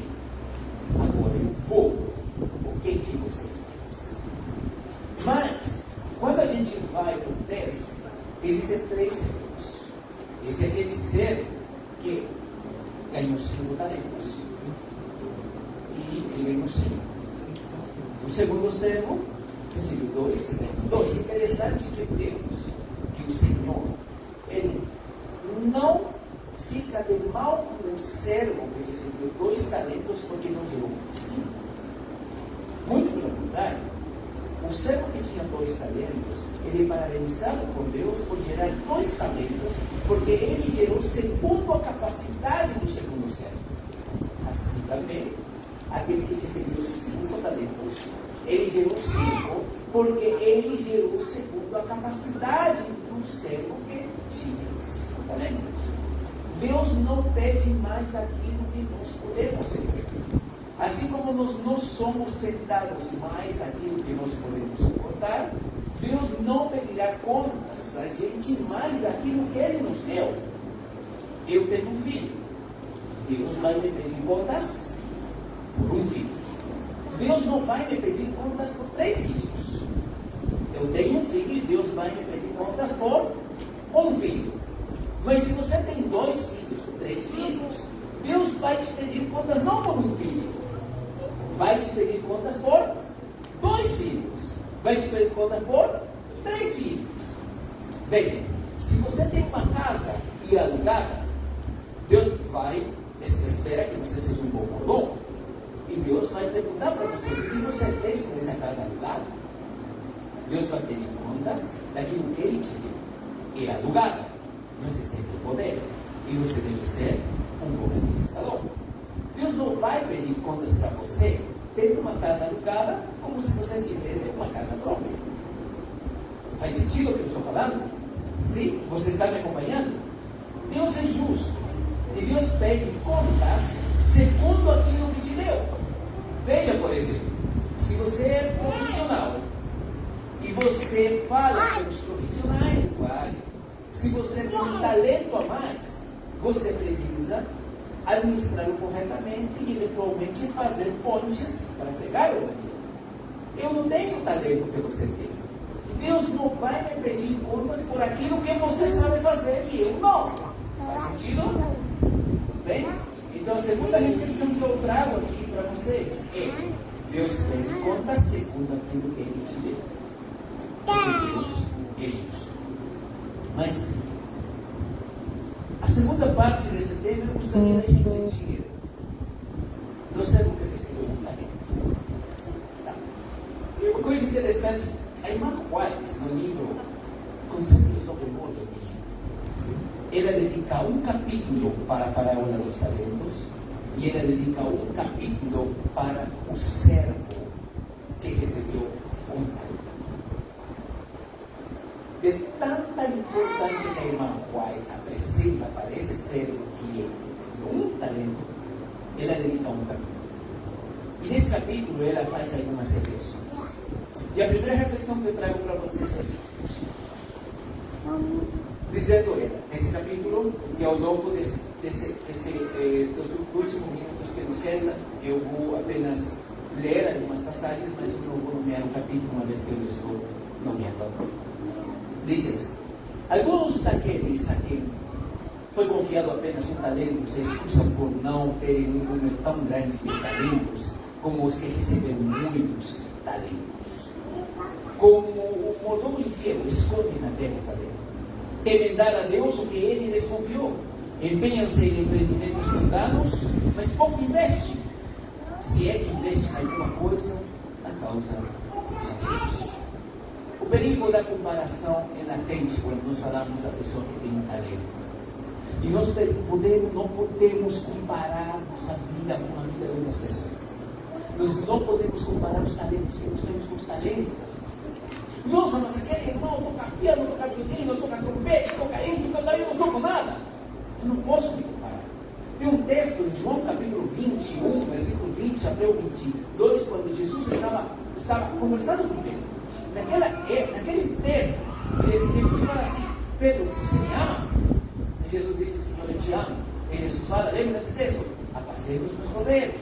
Agora eu vou. O que você fez? Mas, quando a gente vai para o texto, existem 3 servos. Esse é aquele servo que ganhou 5 talentos. E ele ganhou 5. O segundo servo recebeu 2. Interessante que Deus, que o Senhor, Ele não fica de mal com o servo que recebeu 2 talentos porque não gerou 5. Muito pelo contrário. O servo que tinha 2 talentos, ele é parabenizado por Deus por gerar 2 talentos, porque ele gerou segundo a capacidade do segundo servo. Assim também, aquele que recebeu 5 talentos, ele gerou 5, porque ele gerou segundo a capacidade do servo que tinha 5 talentos. Deus não pede mais daquilo que nós podemos entregar. Assim como nós não somos tentados mais aquilo que nós podemos suportar, Deus não pedirá contas a gente mais daquilo que Ele nos deu. Eu tenho um filho. Deus vai me pedir contas por um filho. Deus não vai me pedir contas por 3 filhos. Eu tenho um filho e Deus vai me pedir contas por um filho. Mas se você tem 2 filhos, 3 filhos, Deus vai te pedir contas não por um filho. Vai te pedir contas por 2 filhos. Vai te pedir contas por 3 filhos. Veja, se você tem uma casa e é alugada, Deus vai, espera que você seja um bom mordomo. E Deus vai perguntar para você, o que você fez com essa casa alugada? Deus vai pedir contas daquilo que Ele te deu. É alugada, mas você tem poder. E você deve ser um bom administrador. Deus não vai pedir contas para você tendo uma casa alugada como se você tivesse uma casa própria. Faz sentido o que eu estou falando? Sim? Você está me acompanhando? Deus é justo. E Deus pede contas segundo aquilo que te deu. Veja, por exemplo, se você é profissional e você fala com os profissionais da área, se você tem um talento a mais, você precisa administrá-lo corretamente e eventualmente fazer pontes para pegar o dinheiro. Eu não tenho o talento que você tem. Deus não vai me pedir contas por aquilo que você sabe fazer e eu não. Faz sentido? Tudo bem? Então a segunda reflexão que eu trago aqui para vocês é: Deus pede contas segundo aquilo que Ele te deu. E Deus é justo. Mas a segunda parte desse tema eu gostaria de refletir no servo que recebeu um talento. Tá. E uma coisa interessante, a irmã White, no livro Conceitos sobre o ela dedica um capítulo para a parábola dos talentos e ela dedica um capítulo para o servo que recebeu um talento. De tanta importância que a irmã White apresenta para esse servo que recebeu um talento, ela dedica um capítulo. E nesse capítulo ela faz algumas reflexões. E a primeira reflexão que eu trago para vocês é a seguinte: dizendo ela, nesse capítulo, que ao longo dos últimos minutos que nos restam, eu vou apenas ler algumas passagens, mas eu não vou nomear o capítulo, uma vez que eu estou nomeando. Diz assim: alguns daqueles a quem foi confiado apenas um talento se excusam por não terem um número tão grande de talentos como os que receberam muitos talentos. Como o mordomo infiel esconde na terra o talento, temem dar a Deus o que ele lhes confiou. Empenham-se em empreendimentos mundanos, mas pouco investem. Se é que investem em alguma coisa, na causa de Deus. O perigo da comparação é latente quando nós falamos da pessoa que tem um talento. E nós não podemos comparar nossa vida com a vida de outras pessoas. Nós não podemos comparar os talentos que nós temos com os talentos das outras pessoas. Nossa, mas aquele irmão toca piano, toca violino, toca trompete, toca isso, eu não toco nada. Eu não posso me comparar. Tem um texto em João capítulo 21, versículo 20 até o 22, quando Jesus estava conversando com Pedro. Naquele texto, Jesus fala assim: Pedro, você me ama? E Jesus disse: Senhor, eu te amo. E Jesus fala, lembra desse texto? Apacei os meus cordeiros.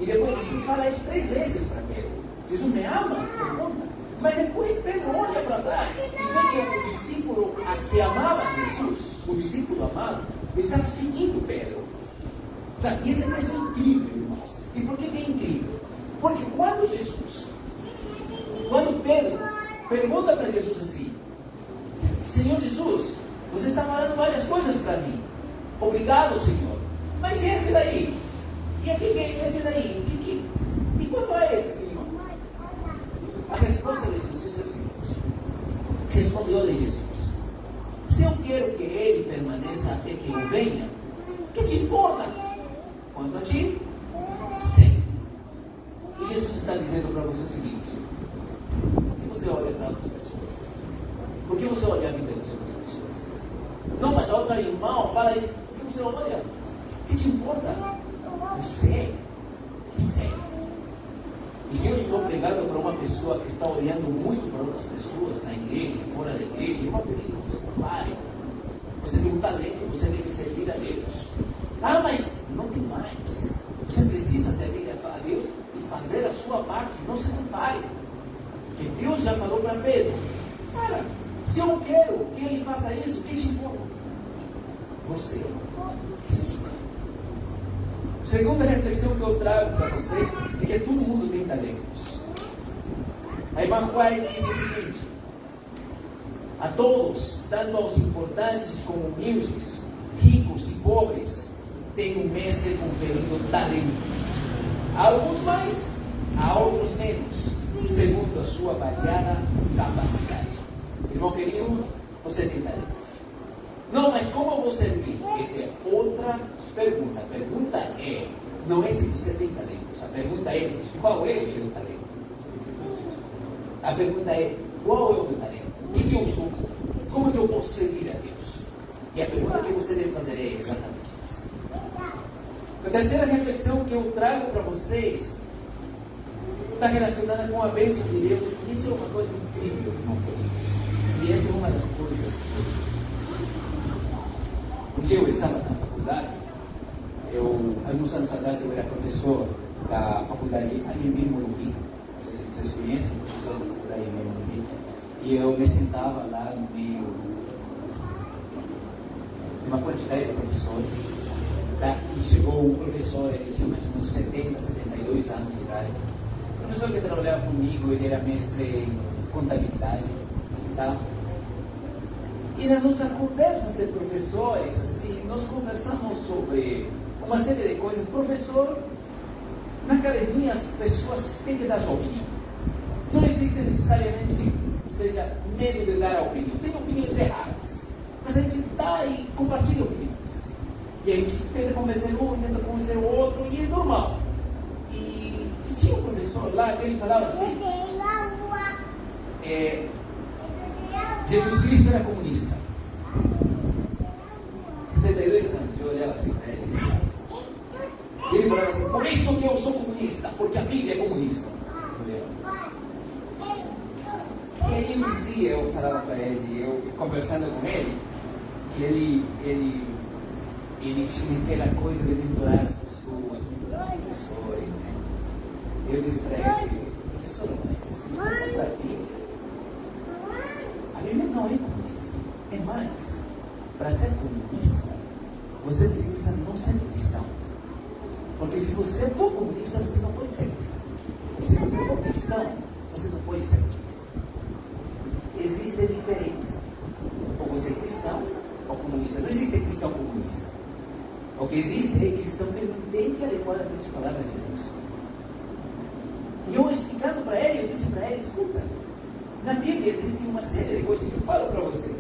E depois Jesus fala isso 3 vezes para Pedro. Jesus me ama? Pergunta. Mas depois Pedro olha para trás e vê que o discípulo que amava Jesus, o discípulo amado, estava seguindo Pedro. Sabe, esse texto é incrível, irmãos. E por que é incrível? Porque quando Pedro pergunta para Jesus assim: Senhor Jesus, você está falando várias coisas para mim. Obrigado, Senhor. Mas e esse daí? E aqui, esse daí? E quanto é esse, Senhor? A resposta de Jesus é a seguinte: respondeu-lhe Jesus: se eu quero que ele permaneça até que eu venha, que te importa? Quanto a ti, sim. E Jesus está dizendo para você o seguinte: por que você olha para outras pessoas? Por que você olha a vida das outras pessoas? Não, mas a outra irmã fala isso. Por que você olha? O que te importa? Você é sério. E se eu estou pregando para uma pessoa que está olhando muito para outras pessoas, na igreja, fora da igreja, irmão querido, você compare. Você tem um talento, você deve servir a Deus. Ah, mas não tem mais. Você precisa servir a Deus e fazer a sua parte. Não se compare. Porque Deus já falou para Pedro: cara, se eu quero que ele faça isso, o que te importa? Você decida. Segunda reflexão que eu trago para vocês é que todo mundo tem talentos. A irmã White diz o seguinte: a todos, tanto aos importantes como humildes, ricos e pobres, tem um mestre conferindo talentos. A alguns mais, a outros menos, segundo a sua variada capacidade. Irmão querido, você tem talento. Não, mas como eu vou servir? Essa é outra pergunta. A pergunta é, não é se você tem talentos. A pergunta é, qual é o seu talento? A pergunta é, qual é o meu talento? O que eu sou? Como é que eu posso servir a Deus? E a pergunta que você deve fazer é exatamente essa. A terceira reflexão que eu trago para vocês está relacionada com a bênção de Deus. Isso é uma coisa incrível, irmão queridos. E essa é uma das coisas que um dia eu estava na faculdade, alguns anos atrás eu era professor da faculdade AMB Morumbi, não sei se vocês conhecem, professor da faculdade AMB Morumbi, e eu me sentava lá no meio de uma quantidade de professores, tá? E chegou um professor, ele tinha mais ou menos 70, 72 anos de idade, o professor que trabalhava comigo, ele era mestre em contabilidade, tá? E nas nossas conversas de professores, assim, nós conversamos sobre uma série de coisas. Professor, na academia as pessoas têm que dar sua opinião. Não existe necessariamente, ou seja, medo de dar a opinião. Tem opiniões erradas. Mas a gente dá e compartilha opiniões. E a gente tenta convencer um, tenta convencer o outro, e é normal. E tinha um professor lá que ele falava assim: Jesus Cristo era comunista. 72 anos, eu olhava assim para ele. E ele falava assim: por isso que eu sou comunista, porque a Bíblia é comunista. E aí um dia eu falava para ele, eu conversando com ele, que ele tinha aquela coisa de mentorar as pessoas, mentorar os professores, né? Eu disse para ele: professor, mas se você for para a Bíblia não é comunista. É mais, para ser comunista, você precisa não ser cristão. Porque se você for comunista, você não pode ser cristão. E se você for cristão, você não pode ser comunista. Existe diferença. Ou você é cristão ou comunista. Não existe cristão comunista. O que existe é cristão que não entende adequadamente a palavra de Deus. E eu explicando para ele, eu disse para ele: escuta, na Bíblia existe uma série de coisas que eu falo para vocês.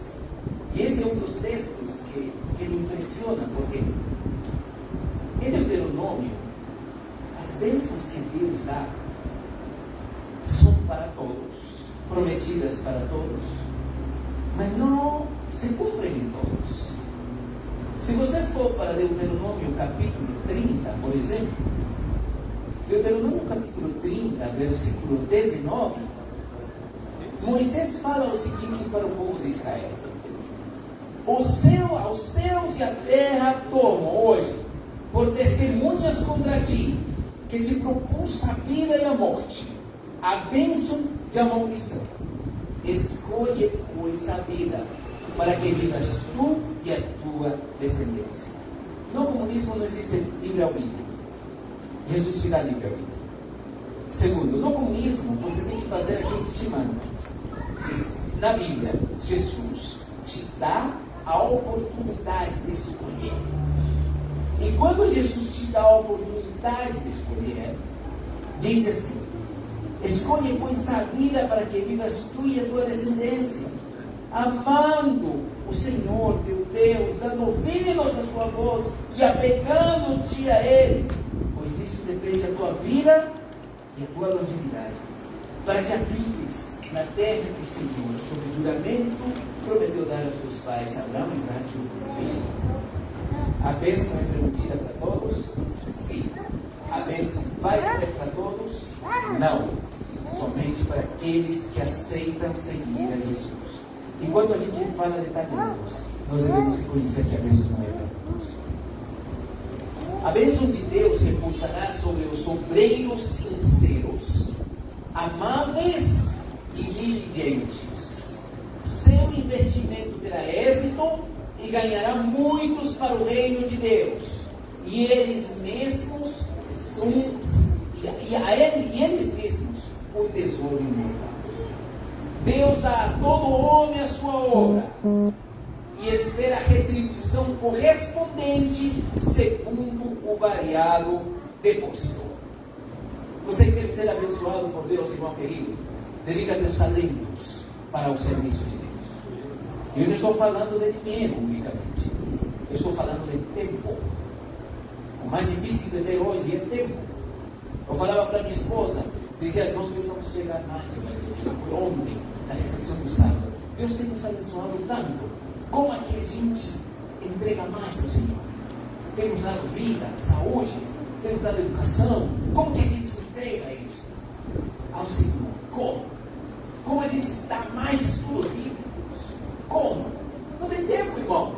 E este é um dos textos que me impressiona, porque em Deuteronômio, as bênçãos que Deus dá são para todos, prometidas para todos, mas não se cumprem em todos. Se você for para Deuteronômio capítulo 30, por exemplo, Deuteronômio capítulo 30, versículo 19, Moisés fala o seguinte para o povo de Israel: aos céus e a terra tomam hoje por testemunhas contra ti, que te propus a vida e a morte, a bênção e a maldição. Escolhe, pois, a vida, para que vivas tu e a tua descendência. No comunismo não existe livre-arbítrio. Jesus te dá livre-arbítrio. Segundo, no comunismo você tem que fazer aquilo que te manda. Na Bíblia, Jesus te dá a oportunidade de escolher. E quando Jesus te dá a oportunidade de escolher, diz assim: escolhe, pois, a vida para que vivas tu e a tua descendência, amando o Senhor teu Deus, dando ouvidos à sua voz e apegando-te a Ele, pois disso depende a tua vida e a tua longevidade, para que habites na terra que o Senhor, sob juramento, prometeu dar aos teus pais, Abraão, Isaque e Jacob. A bênção é permitida para todos? Sim. A bênção vai ser para todos? Não. Somente para aqueles que aceitam seguir a Jesus. E quando a gente fala de talentos, nós devemos reconhecer que a bênção não é para todos. A bênção de Deus repousará sobre os obreiros sinceros, amáveis e diligentes. Seu investimento terá êxito e ganhará muitos para o reino de Deus. E eles mesmos eles mesmos o tesouro imortal. Deus dá a todo homem a sua obra e espera a retribuição correspondente segundo o variado depósito. Você quer ser abençoado por Deus, irmão querido? Dedica teus talentos para o serviço de Deus. Eu não estou falando de dinheiro unicamente. Eu estou falando de tempo. O mais difícil de ter hoje é tempo. Eu falava para minha esposa, dizia: nós precisamos pegar mais. Isso foi ontem, na recepção do sábado. Deus tem nos abençoado tanto. Como é que a gente entrega mais ao Senhor? Temos dado vida, saúde, temos dado educação. Como que a gente entrega isso ao Senhor? Como? Como a gente dá mais estudos bíblicos? Como? Não tem tempo, irmão.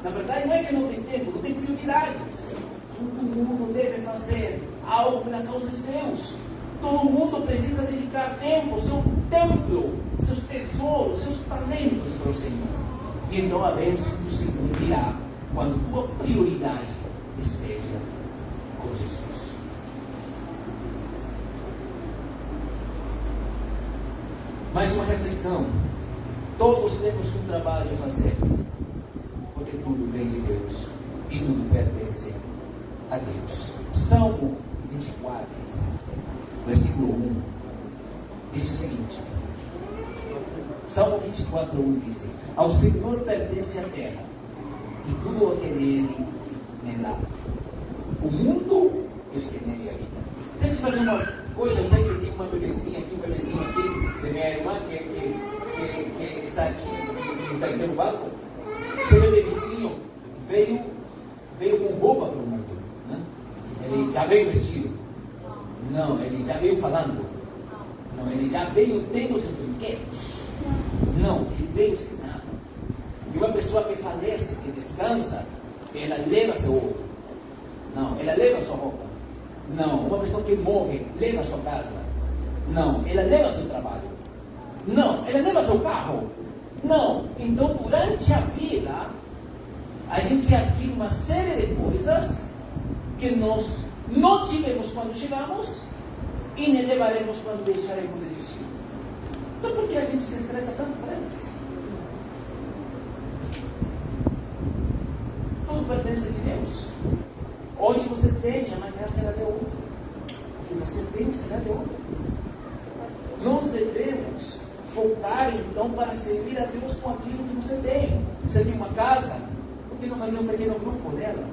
Na verdade, não é que não tem tempo, não tem prioridades. Todo mundo deve fazer algo pela causa de Deus. Todo mundo precisa dedicar tempo, seu templo, seus tesouros, seus talentos para o Senhor. E então a bênção do Senhor virá quando tua prioridade esteja com Jesus. Mais uma reflexão. Todos temos um trabalho a fazer, porque tudo vem de Deus e tudo pertence a Deus. Salmo 24, versículo 1, diz o seguinte: Salmo 24:1 diz: ao Senhor pertence a terra e tudo o que nele nela. O mundo e os que nele habitam. Tente fazer uma coisa. Eu sei que tem uma bebezinha aqui, um bebezinho aqui, de minha irmã, que está aqui no terceiro banco. Seu bebezinho veio com roupa para o mundo, né? Ele já veio vestido. Não, ele já veio falando. Não, ele já veio tendo seus brinquedos. Não, ele veio sem nada. E uma pessoa que falece, que descansa, ela leva seu ouro. Não, ela leva sua roupa. Não, uma pessoa que morre, leva sua casa. Não, ela leva seu trabalho. Não, ela leva seu carro. Não, então durante a vida, a gente adquire uma série de coisas que nós não tivemos quando chegamos e nem levaremos quando deixaremos de existir. Então por que a gente se estressa tanto para elas? Tudo pertence a Deus. Hoje você tem, amanhã será de outro. O que você tem será de outro. Nós devemos focar então para servir a Deus com aquilo que você tem. Você tem uma casa, por que não fazer um pequeno grupo dela?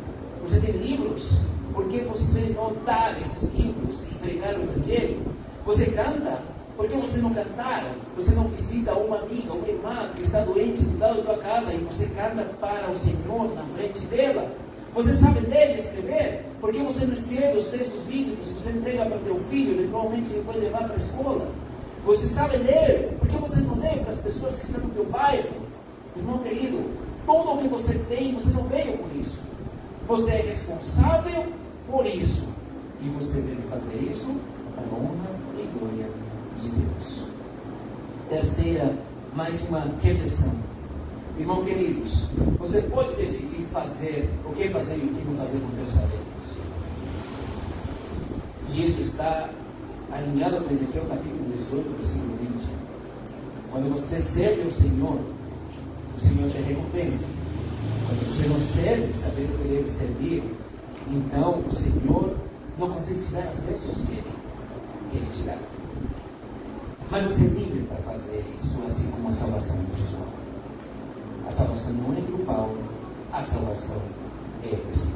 Você tem livros, por que você não dá esses livros e pregar o Evangelho? Você canta, por que você não cantar? Você não visita uma amiga, uma irmã que está doente do lado da tua casa e você canta para o Senhor na frente dela? Você sabe ler e escrever? Por que você não escreve os textos bíblicos e você entrega para o teu filho, eventualmente ele vai levar para a escola? Você sabe ler? Por que você não lê para as pessoas que estão no teu bairro? Irmão querido, tudo o que você tem, você não veio por isso. Você é responsável por isso. E você deve fazer isso para a honra e glória de Deus. Terceira, mais uma reflexão. Irmão queridos, você pode decidir fazer o que fazer e o que não fazer com teus talentos. E isso está alinhado com Ezequiel capítulo 18, versículo 20. Quando você serve o Senhor te recompensa. Quando você não serve, sabendo que deve servir, então o Senhor não consegue te dar as bênçãos que Ele te dá. Mas você é livre para fazer isso, assim como a salvação pessoal. A salvação não é grupal, a salvação é pessoal.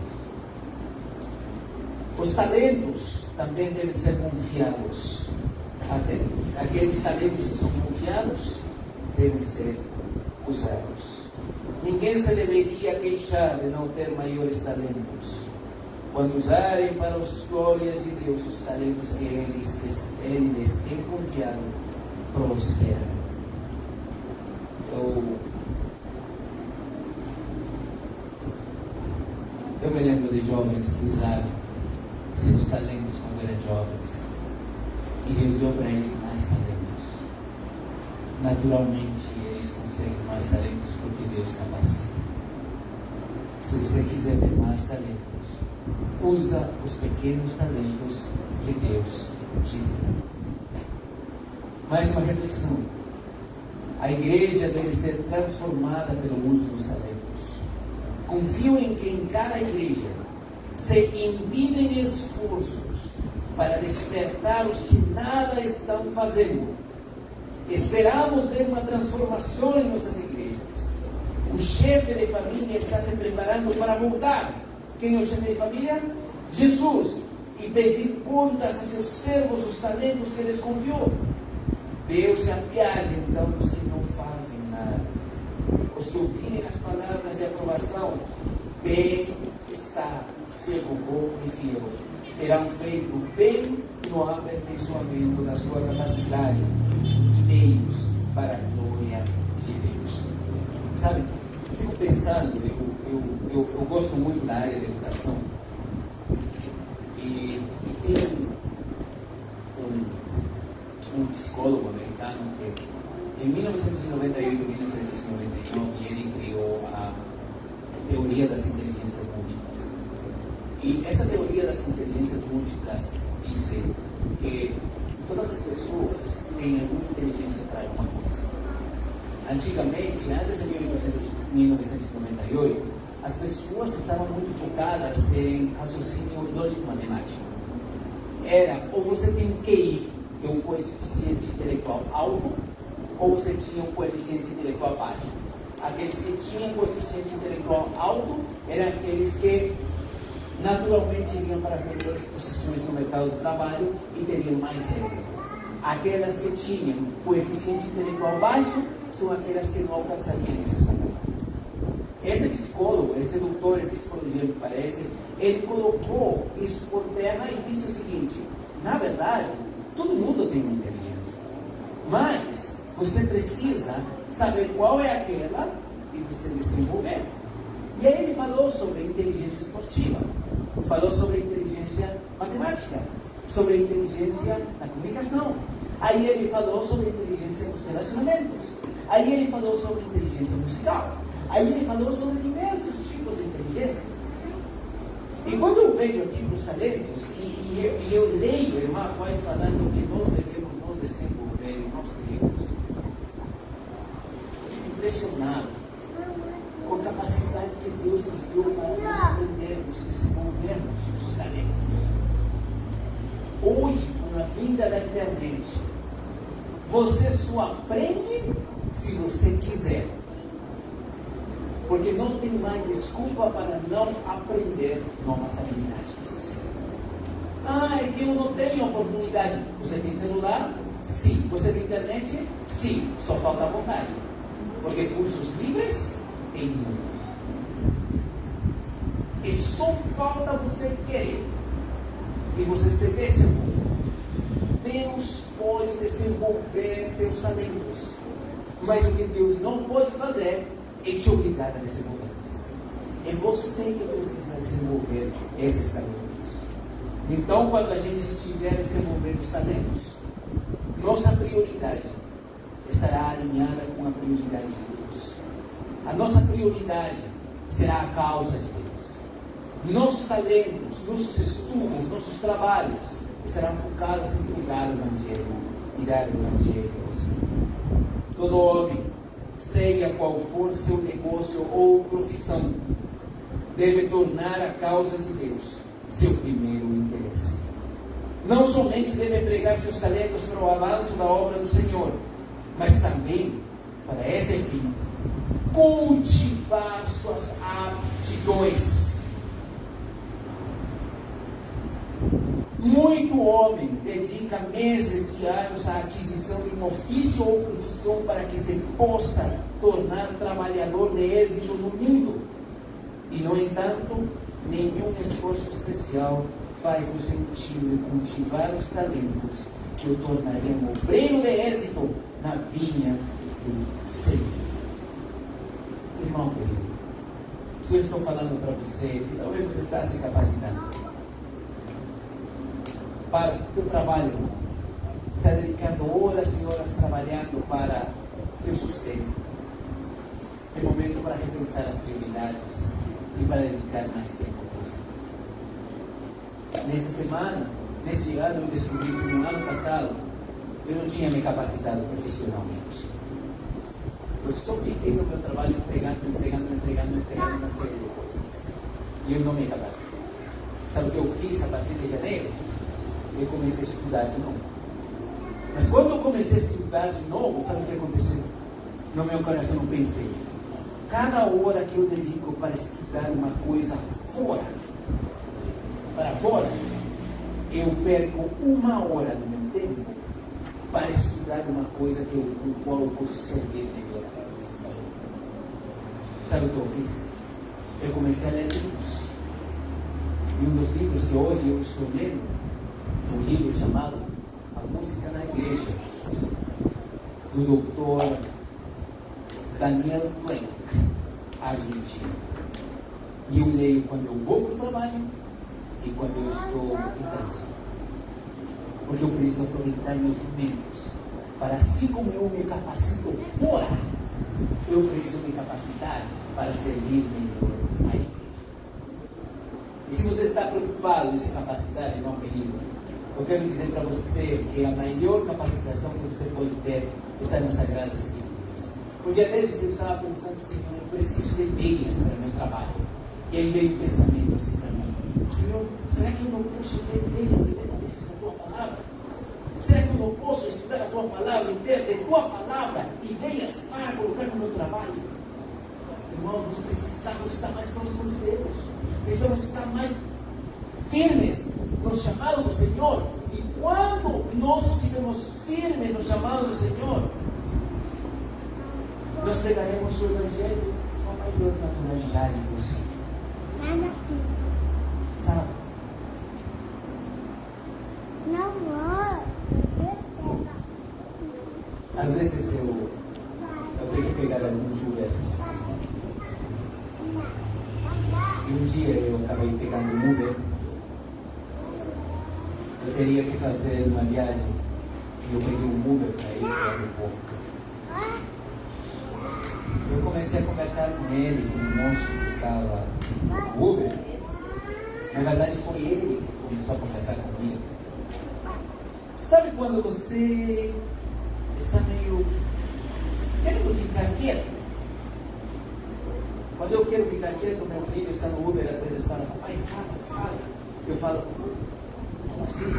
Os talentos também devem ser confiados. Até aqueles talentos que são confiados devem ser usados. Ninguém se deveria queixar de não ter maiores talentos. Quando usarem para as glórias de Deus os talentos que Ele lhes tem confiado, prosperarão. Eu me lembro de jovens que usaram seus talentos quando eram jovens. E Deus deu para eles mais talentos. Naturalmente, eles conseguem mais talentos porque Deus capacita. Se você quiser ter mais talentos, usa os pequenos talentos que Deus te deu. Mais uma reflexão. A igreja deve ser transformada pelo uso dos talentos. Confio em que em cada igreja se envidem esforços para despertar os que nada estão fazendo. Esperamos ver uma transformação em nossas igrejas. O chefe de família está se preparando para voltar. Quem é o chefe de família? Jesus. E pedir contas a seus servos os talentos que eles confiou. Deus se apiade então dos que não fazem nada. Os que ouvirem as palavras de aprovação, bem está, servo bom e fiel, terão feito bem no aperfeiçoamento da sua capacidade e meios para a glória de Deus. Sabe, eu fico pensando, eu gosto muito da área de educação e tem um psicólogo americano que em 1998, 1999 ele criou a teoria das inteligências múltiplas. E essa teoria das inteligências múltiplas diz que todas as pessoas têm alguma inteligência para alguma coisa. Antigamente, antes de 1998, as pessoas estavam muito focadas em raciocínio lógico matemático. Era ou você tem QI, que é um coeficiente intelectual alto, ou você tinha um coeficiente intelectual baixo? Aqueles que tinham coeficiente intelectual alto eram aqueles que naturalmente iriam para melhores posições no mercado de trabalho e teriam mais êxito. Aquelas que tinham coeficiente intelectual baixo são aquelas que não alcançariam esses patamares. Esse psicólogo, esse doutor em psicologia, me parece, ele colocou isso por terra e disse o seguinte: na verdade, todo mundo tem uma inteligência, mas você precisa saber qual é aquela e você desenvolver. E aí ele falou sobre inteligência esportiva, falou sobre inteligência matemática, sobre inteligência na comunicação. Aí ele falou sobre inteligência nos relacionamentos. Aí ele falou sobre inteligência musical. Aí ele falou sobre diversos tipos de inteligência. E quando eu vejo aqui para os talentos, e eu leio a irmã White falando que nós devemos nos desenvolver em nossos livros, eu fico impressionado com a capacidade que Deus nos deu para nós aprendermos e desenvolvermos os talentos. Hoje, com a vinda da internet, você só aprende se você quiser. Porque não tem mais desculpa para não aprender novas habilidades. É que eu não tenho oportunidade. Você tem celular? Sim. Você tem internet? Sim. Só falta vontade. Porque cursos livres tem muito. E só falta você querer. E você se desenvolver. Deus pode desenvolver teus talentos. Mas o que Deus não pode fazer é te obrigar a desenvolvê-los. É você que precisa desenvolver esses talentos. Então, quando a gente estiver desenvolvendo os talentos, nossa prioridade estará alinhada com a prioridade de Deus. A nossa prioridade será a causa de Deus. Nossos talentos, nossos estudos, nossos trabalhos estarão focados em pregar o Evangelho e dar o Evangelho ao Senhor. Todo homem, seja qual for seu negócio ou profissão, deve tornar a causa de Deus seu primeiro interesse. Não somente deve empregar seus talentos para o avanço da obra do Senhor, mas também, para esse fim, cultivar suas aptidões. Muito homem dedica meses e anos à aquisição de um ofício ou profissão para que se possa tornar trabalhador de êxito no mundo. E, no entanto, nenhum esforço especial faz no sentido de cultivar os talentos que o tornariam obreiro de êxito na vinha do Senhor. Irmão querido, se eu estou falando para você, talvez você está se capacitando para o teu trabalho, está dedicando horas e horas trabalhando para teu sustento. É momento para repensar as prioridades e para dedicar mais tempo para você. Nesta semana, neste ano, eu descobri que no ano passado eu não tinha me capacitado profissionalmente. Eu só fiquei no meu trabalho entregando uma série de coisas. E eu não me capacitei. Sabe o que eu fiz a partir de janeiro? Eu comecei a estudar de novo. Mas quando eu comecei a estudar de novo, sabe o que aconteceu? No meu coração eu pensei: cada hora que eu dedico para estudar uma coisa para fora, eu perco 1 hora do meu tempo para estudar uma coisa com qual eu posso servir melhor. Sabe o que eu fiz? Eu comecei a ler livros. E um dos livros que hoje eu estou lendo, um livro chamado A Música na Igreja, do Dr. Daniel Plank, argentino. E eu leio quando eu vou para o trabalho e quando eu estou em trânsito. Porque eu preciso aproveitar meus momentos para, assim como eu me capacito fora, eu preciso me capacitar para servir melhor a igreja. E se você está preocupado em se capacitar, irmão querido, eu quero dizer para você que a maior capacitação que você pode ter está nas Sagradas Escrituras. Um dia desses eu estava pensando: Senhor, eu preciso de Bíblias para o meu trabalho. E aí veio um pensamento assim para mim: Senhor, será que eu não posso ler Bíblias diretamente da tua palavra? Será que eu não posso estudar a tua palavra e ter de tua palavra ideias para colocar no meu trabalho? Irmãos, nós precisamos estar mais próximos de Deus. Precisamos estar mais firmes no chamado do Senhor. E quando nós estivermos firmes no chamado do Senhor, nós pregaremos o Evangelho com a maior naturalidade possível. Sabe? Às vezes eu tenho que pegar alguns Ubers. E um dia eu acabei pegando um Uber. Eu teria que fazer uma viagem. E eu peguei um Uber para ir para o aeroporto. Eu comecei a conversar com ele, com o moço que estava no Uber. Na verdade foi ele que começou a conversar comigo. Sabe quando você está meio querendo ficar quieto? Quando eu quero ficar quieto, meu filho está no Uber, às vezes fala, pai, fala. Eu falo, como assim?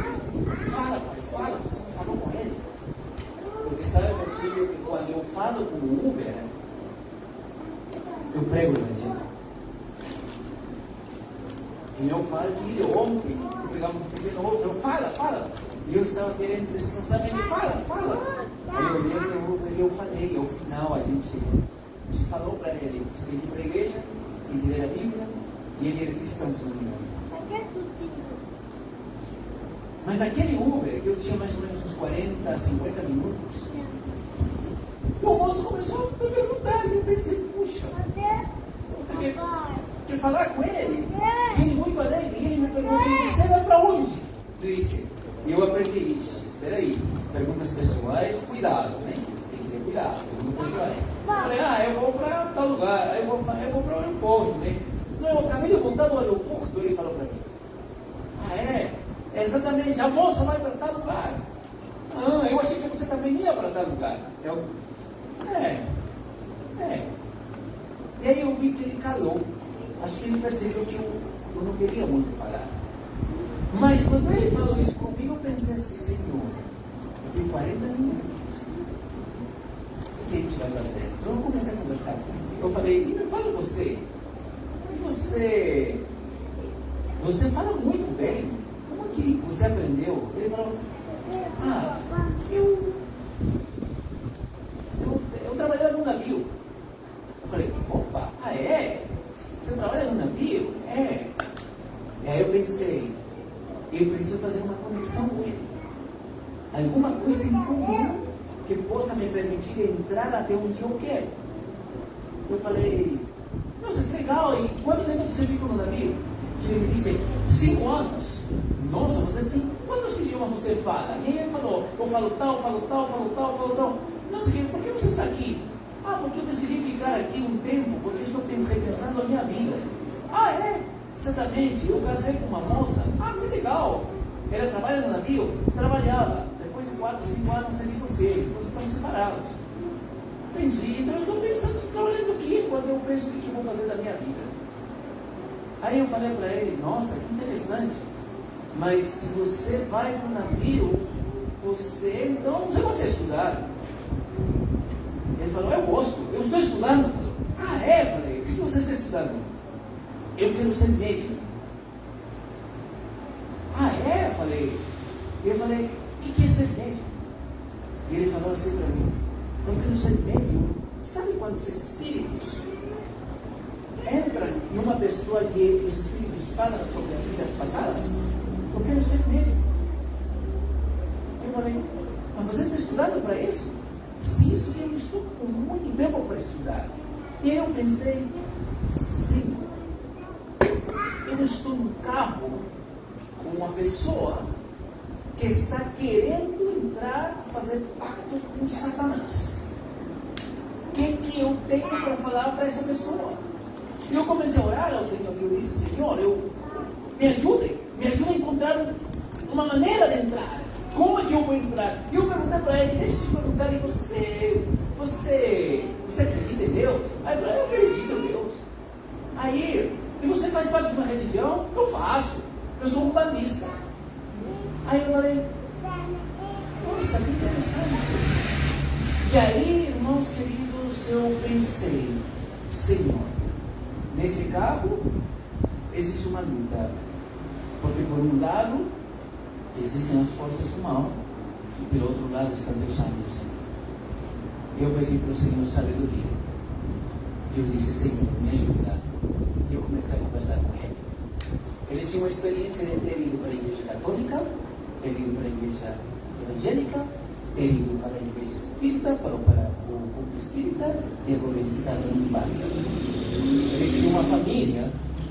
Fala, pai, fala, você não falou com ele? Porque sabe, meu filho, que quando eu falo com o Uber, eu prego o Evangelho. E eu falo que ele ontem, que pegamos um pequeno ovo, eu fala. E eu estava querendo descansar, mas ele fala. Aí eu olhei para o Uber e eu falei, ao final a gente falou para ele, você tem que ir para a igreja, tem que ler a Bíblia, e ele era cristão, se não me engano. Mas naquele Uber, que eu tinha mais ou menos uns 40, 50 minutos, o moço começou a me perguntar, e eu pensei, puxa, quer falar com ele? E ele muito alegre, e ele me perguntou, você vai para onde? Eu disse, eu aprendi isso, espera aí, perguntas pessoais, cuidado, né? Você tem que ter cuidado, perguntas pessoais. Eu falei, eu vou para tal lugar, eu vou para o aeroporto, né? Não, eu acabei de voltar do aeroporto, ele falou para mim. Exatamente, a moça vai para tal lugar. Eu achei que você também ia para tal lugar. E aí eu vi que ele calou. Acho que ele percebeu que eu não queria muito falar. Mas quando ele falou isso comigo, eu pensei assim, Senhor, eu tenho 40 minutos. O que a gente vai fazer? Então eu comecei a conversar com ele. Eu falei, me fala você. Você fala muito bem. Como que você aprendeu? Ele falou, eu trabalhava num navio. Eu falei, opa, você trabalha num navio? E aí eu pensei, eu preciso fazer uma conexão com ele. Alguma coisa em comum que possa me permitir entrar até onde eu quero. Eu falei, nossa, que legal, e quanto tempo você ficou no navio? Ele me disse, 5 anos. Nossa, você tem quantos idiomas você fala? E aí ele falou, eu falo tal. Nossa, por que você está aqui? Porque eu decidi ficar aqui um tempo, porque estou repensando a minha vida. Exatamente, eu casei com uma moça. Que legal. Ela trabalha no navio? Trabalhava. Depois de 4 ou 5 anos me divorciei, depois estamos separados. Entendi, então eu estou pensando, trabalhando aqui, quando eu penso o que eu vou fazer da minha vida. Aí eu falei para ele, nossa, que interessante, mas se você vai para o navio, então você gosta de estudar? Ele falou, eu gosto, eu estou estudando. Eu falei, o que você está estudando? Eu quero ser médico. Eu falei, o que é ser médico? E ele falou assim para mim, eu quero ser médico. Sabe quando os espíritos entram numa pessoa e os espíritos falam sobre as vidas passadas? Eu quero ser médico. Eu falei, mas você está estudando para isso? Sim, isso eu estou com muito tempo para estudar. E aí eu pensei, sim, eu estou no carro com uma pessoa que está querendo entrar a fazer pacto com Satanás. O que eu tenho para falar para essa pessoa? E eu comecei a orar ao Senhor e eu disse, Senhor, me ajude a encontrar uma maneira de entrar. Como é que eu vou entrar? E eu perguntei para ele, deixa eu te perguntar, e você acredita em Deus? Aí ele falou, eu acredito em Deus. Aí, e você faz parte de uma religião? Eu faço. Eu sou um bandista. Aí eu falei, Nossa, que interessante. E aí, irmãos queridos, eu pensei, Senhor, neste carro existe uma luta. Porque por um lado existem as forças do mal e pelo outro lado está Deus Santo. Eu pedi para o Senhor sabedoria. E eu disse, Senhor, me ajuda. E eu comecei a conversar com ele. Ele tinha uma experiência de ter ido para a igreja católica, ter ido para a igreja evangélica, ter ido para a igreja espírita, para o culto espírita, e agora ele estava em Umbanda. Ele tinha uma família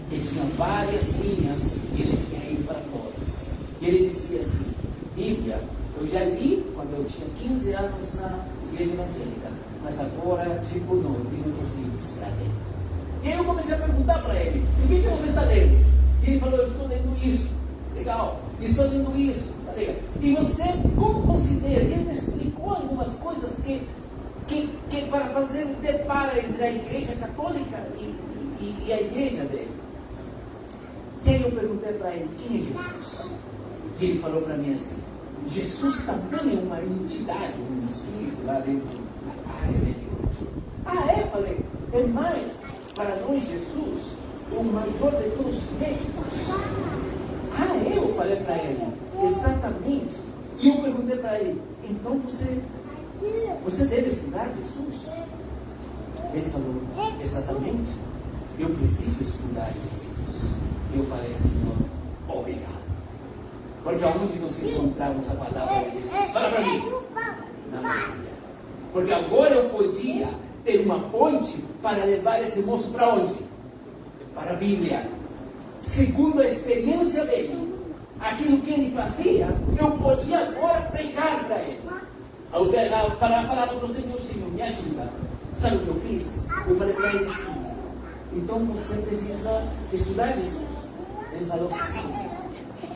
que tinha várias linhas e ele tinha ido para todas. E ele dizia assim, Bíblia, eu já li quando eu tinha 15 anos na igreja evangélica, mas agora, tipo, não, eu tenho outros livros para ler. E aí eu comecei a perguntar para ele, o que você está lendo? E ele falou, eu estou lendo isso. Legal, estou lendo isso. Tá legal. E você, como considera? Ele me explicou algumas coisas que para fazer um deparo entre a igreja católica e a igreja dele. E aí eu perguntei para ele, quem é Jesus? E ele falou para mim assim, Jesus também é uma entidade, um espírito lá dentro da área dele hoje. Ah, é? Falei, é mais, para nós Jesus, o maior de todos os médicos. Ah, é? Eu falei para ele, exatamente. E eu perguntei para ele, então você deve estudar Jesus? Ele falou, exatamente, eu preciso estudar Jesus. Eu falei, Senhor, obrigado. Porque aonde nós encontramos a palavra de Jesus? Fala para mim. Na Bíblia. Porque agora eu podia ter uma ponte para levar esse moço para onde? Para a Bíblia. Segundo a experiência dele, aquilo que ele fazia, eu podia agora pregar para ele. Para falar para o Senhor, Senhor, me ajuda. Sabe o que eu fiz? Eu falei para ele assim, então você precisa estudar Jesus? Ele falou, sim.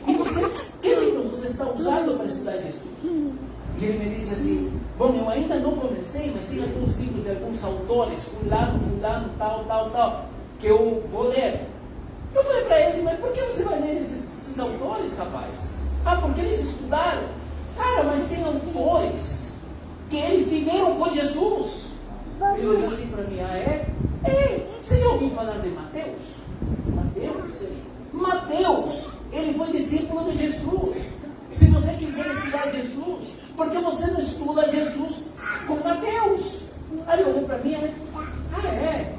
E você, que livro você está usando para estudar Jesus? E ele me disse assim, bom, eu ainda não comecei, mas tem alguns livros de alguns autores, fulano, tal, que eu vou ler. Eu falei para ele, mas por que você vai ler esses autores, rapaz? Ah, porque eles estudaram. Cara, mas tem autores que eles viveram com Jesus. Ele olhou assim para mim, ah, é? Você já ouviu falar de Mateus? Mateus, ele foi discípulo de Jesus. Se você quiser estudar Jesus, por que você não estuda Jesus com Mateus? Aí ele olhou para mim, ah, é?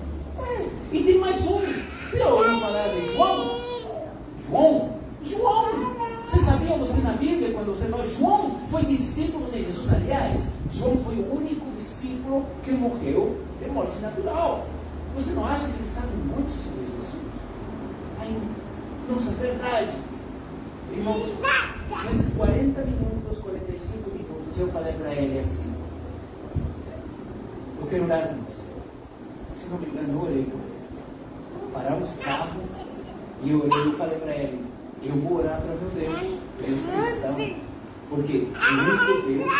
E tem mais um. Você já ouviu falar de João? Você sabia você na Bíblia, quando você fala, João foi discípulo de Jesus. Aliás, João foi o único discípulo que morreu de morte natural. Você não acha que ele sabe um monte sobre Jesus? Nossa, verdade. Irmãos, nesses 40 minutos, 45 minutos, eu falei para ele assim, eu quero orar com você. Se não me engano, eu orei com ele. Paramos o carro e eu orei e falei para ele, eu vou orar para meu Deus cristão, porque o único Deus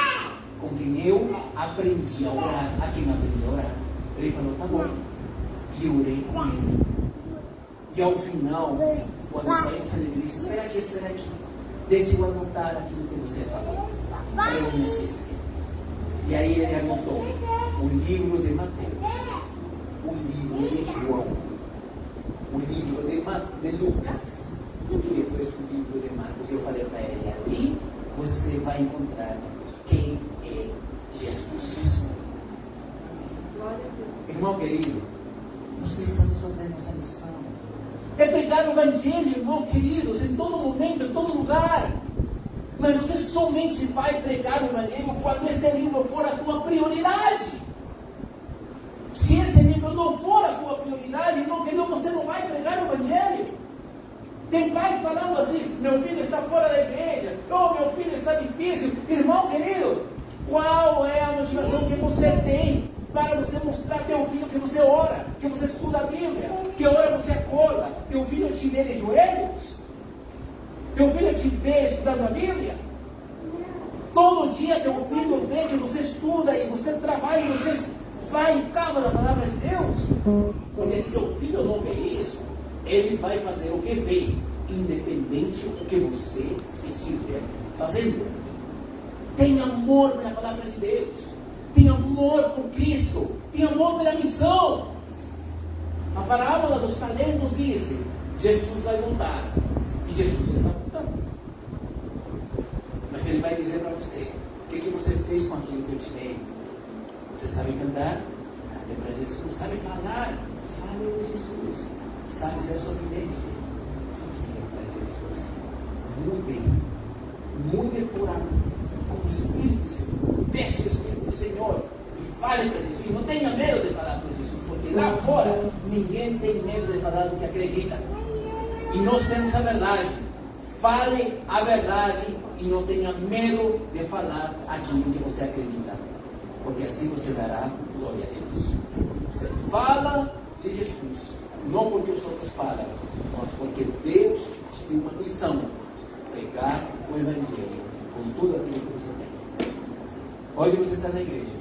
com quem eu aprendi a orar, a quem aprendi a orar. Ele falou, tá bom. E eu orei com ele. E ao final, quando saímos, ele disse, espera aqui. Deixa eu anotar aquilo que você falou, para eu não esquecer. E aí ele anotou o livro de Mateus, o livro de João, o livro de Lucas, e depois o livro de Marcos. Eu falei para ele, ali você vai encontrar quem é Jesus. Irmão querido, nós precisamos fazer nossa missão. É pregar o Evangelho, irmão queridos, em todo momento, em todo lugar. Mas você somente vai pregar o Evangelho quando este livro for a tua prioridade. Se esse livro não for a tua prioridade, então, querido, você não vai pregar o Evangelho. Tem pais falando assim, meu filho está fora da igreja, meu filho está difícil. Irmão querido, qual é a motivação que você tem para você mostrar ao teu filho que você ora, que você estuda a Bíblia, que hora você acorda, teu filho te vê de joelhos, teu filho te vê estudando a Bíblia? Todo dia teu filho vê que você estuda e você trabalha e você vai em cabo da palavra de Deus? Porque se teu filho não vê isso, ele vai fazer o que vê, independente do que você estiver fazendo. Tenha amor pela palavra de Deus. Tenha amor por Cristo. Tenha amor pela missão. A parábola dos talentos diz: Jesus vai voltar. E Jesus está voltando. Mas Ele vai dizer para você: o que você fez com aquilo que eu te dei? Você sabe cantar? Cante para Jesus. Sabe falar? Fale para Jesus. Sabe ser sorridente? Sorria para Jesus. Mude por amor, com o Espírito Senhor. Peça o Espírito do Senhor e fale para Jesus. E não tenha medo de falar para Jesus, porque lá fora ninguém tem medo de falar do que acredita. E nós temos a verdade. Fale a verdade e não tenha medo de falar aquilo que você acredita, porque assim você dará glória a Deus. Você fala de Jesus, não porque os outros falam, mas porque Deus te deu uma missão: pregar o Evangelho com tudo aquilo que você tem. Hoje você está na igreja.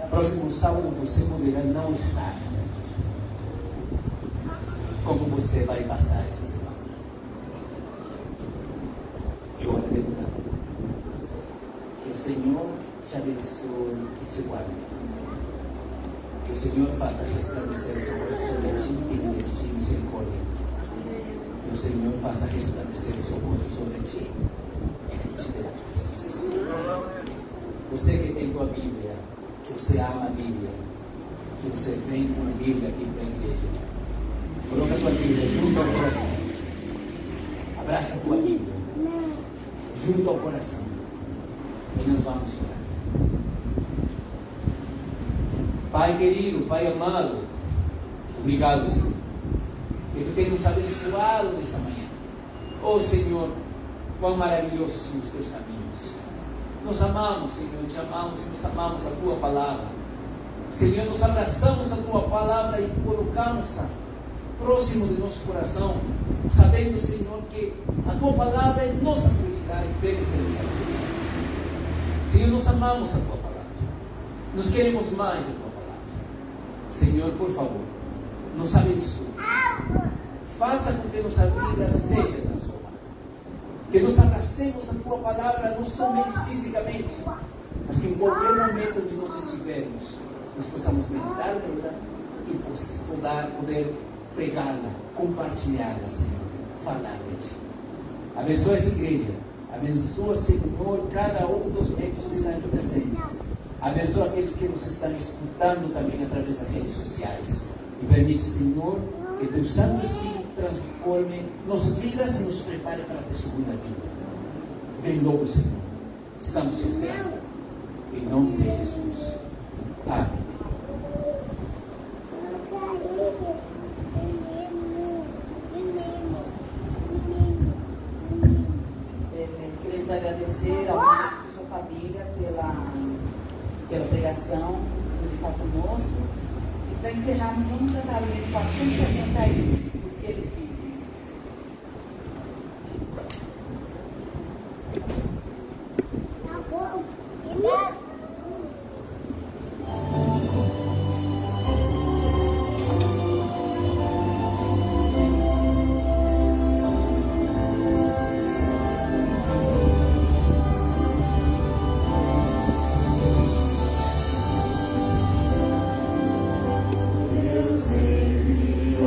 Próximo sábado você poderá não estar. Como você vai passar essa semana? E olha, deputado, que o Senhor te abençoe e te guarde. Que o Senhor faça resplandecer o seu rosto sobre ti e lhe dê misericórdia. Que o Senhor faça resplandecer o seu rosto sobre ti e te dê paz. Você que tem tua Bíblia, que você ama a Bíblia, que você vem com a Bíblia aqui para a igreja, coloca a tua Bíblia junto ao coração. Abraça a tua Bíblia junto ao coração. E nós vamos orar. Pai querido, Pai amado, obrigado, Senhor, que Tu tem nos abençoado nesta manhã. Oh Senhor, quão maravilhosos são os Teus caminhos. Nós amamos, Senhor, Te amamos e nós amamos a Tua palavra. Senhor, nós abraçamos a Tua palavra e colocamos-a próximo de nosso coração, sabendo, Senhor, que a Tua palavra é nossa prioridade, deve ser nossa prioridade. Senhor, nós amamos a Tua palavra, nós queremos mais a Tua palavra. Senhor, por favor, nos abençoe, faça com que nossa vida seja transformada, que nós abracemos a Tua palavra não somente fisicamente, mas que em qualquer momento onde nós estivermos, nós possamos meditar nela e poder pregá-la, compartilhá-la, Senhor, falar de Ti. Abençoa essa igreja, abençoa, Senhor, cada um dos membros que estão aqui presentes. Abençoa aqueles que nos estão escutando também através das redes sociais. E permite, Senhor, que Teu Santo Espírito transforme nossas vidas e nos prepare para a Tua segunda vida. Vem logo, Senhor. Estamos te esperando. Em nome de Jesus. Amém. Queremos agradecer ao membro de sua família pela pregação, por estar conosco. E para encerrarmos, vamos cantar o hino 471, porque Ele vive. Deus enviou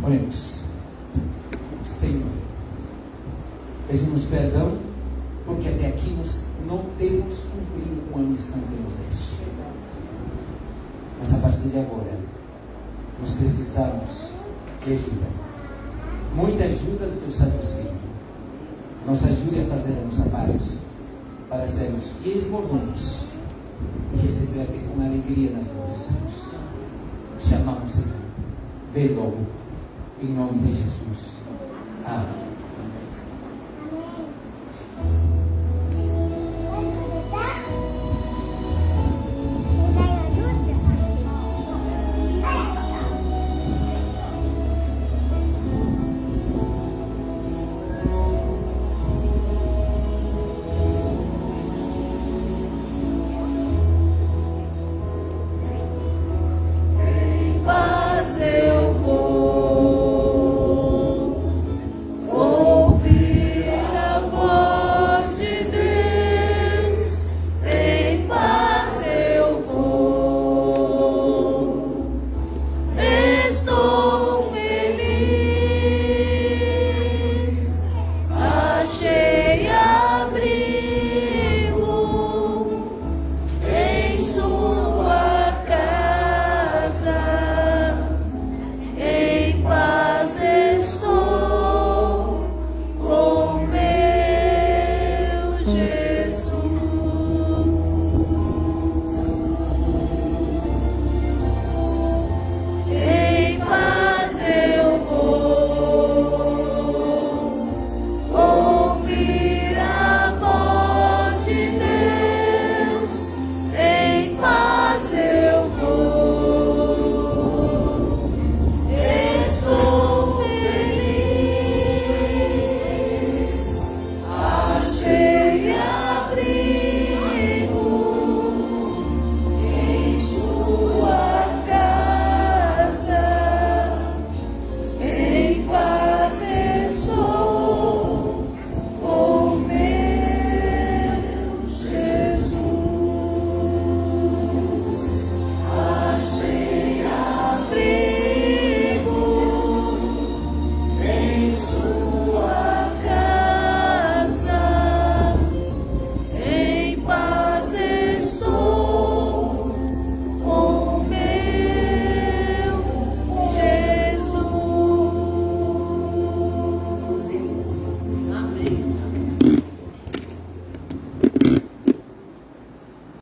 Oremos. Senhor, pedimos perdão porque até aqui nós não temos cumprido com a missão que nos deste. Mas a partir de agora, nós precisamos de ajuda. Muita ajuda do Teu Santo Espírito. Nos ajude a fazer a nossa parte para sermos fiéis mordomos e receber-te com alegria nas nossas mãos. Te amamos, Senhor. Vê logo, em nome de Jesus. Amém.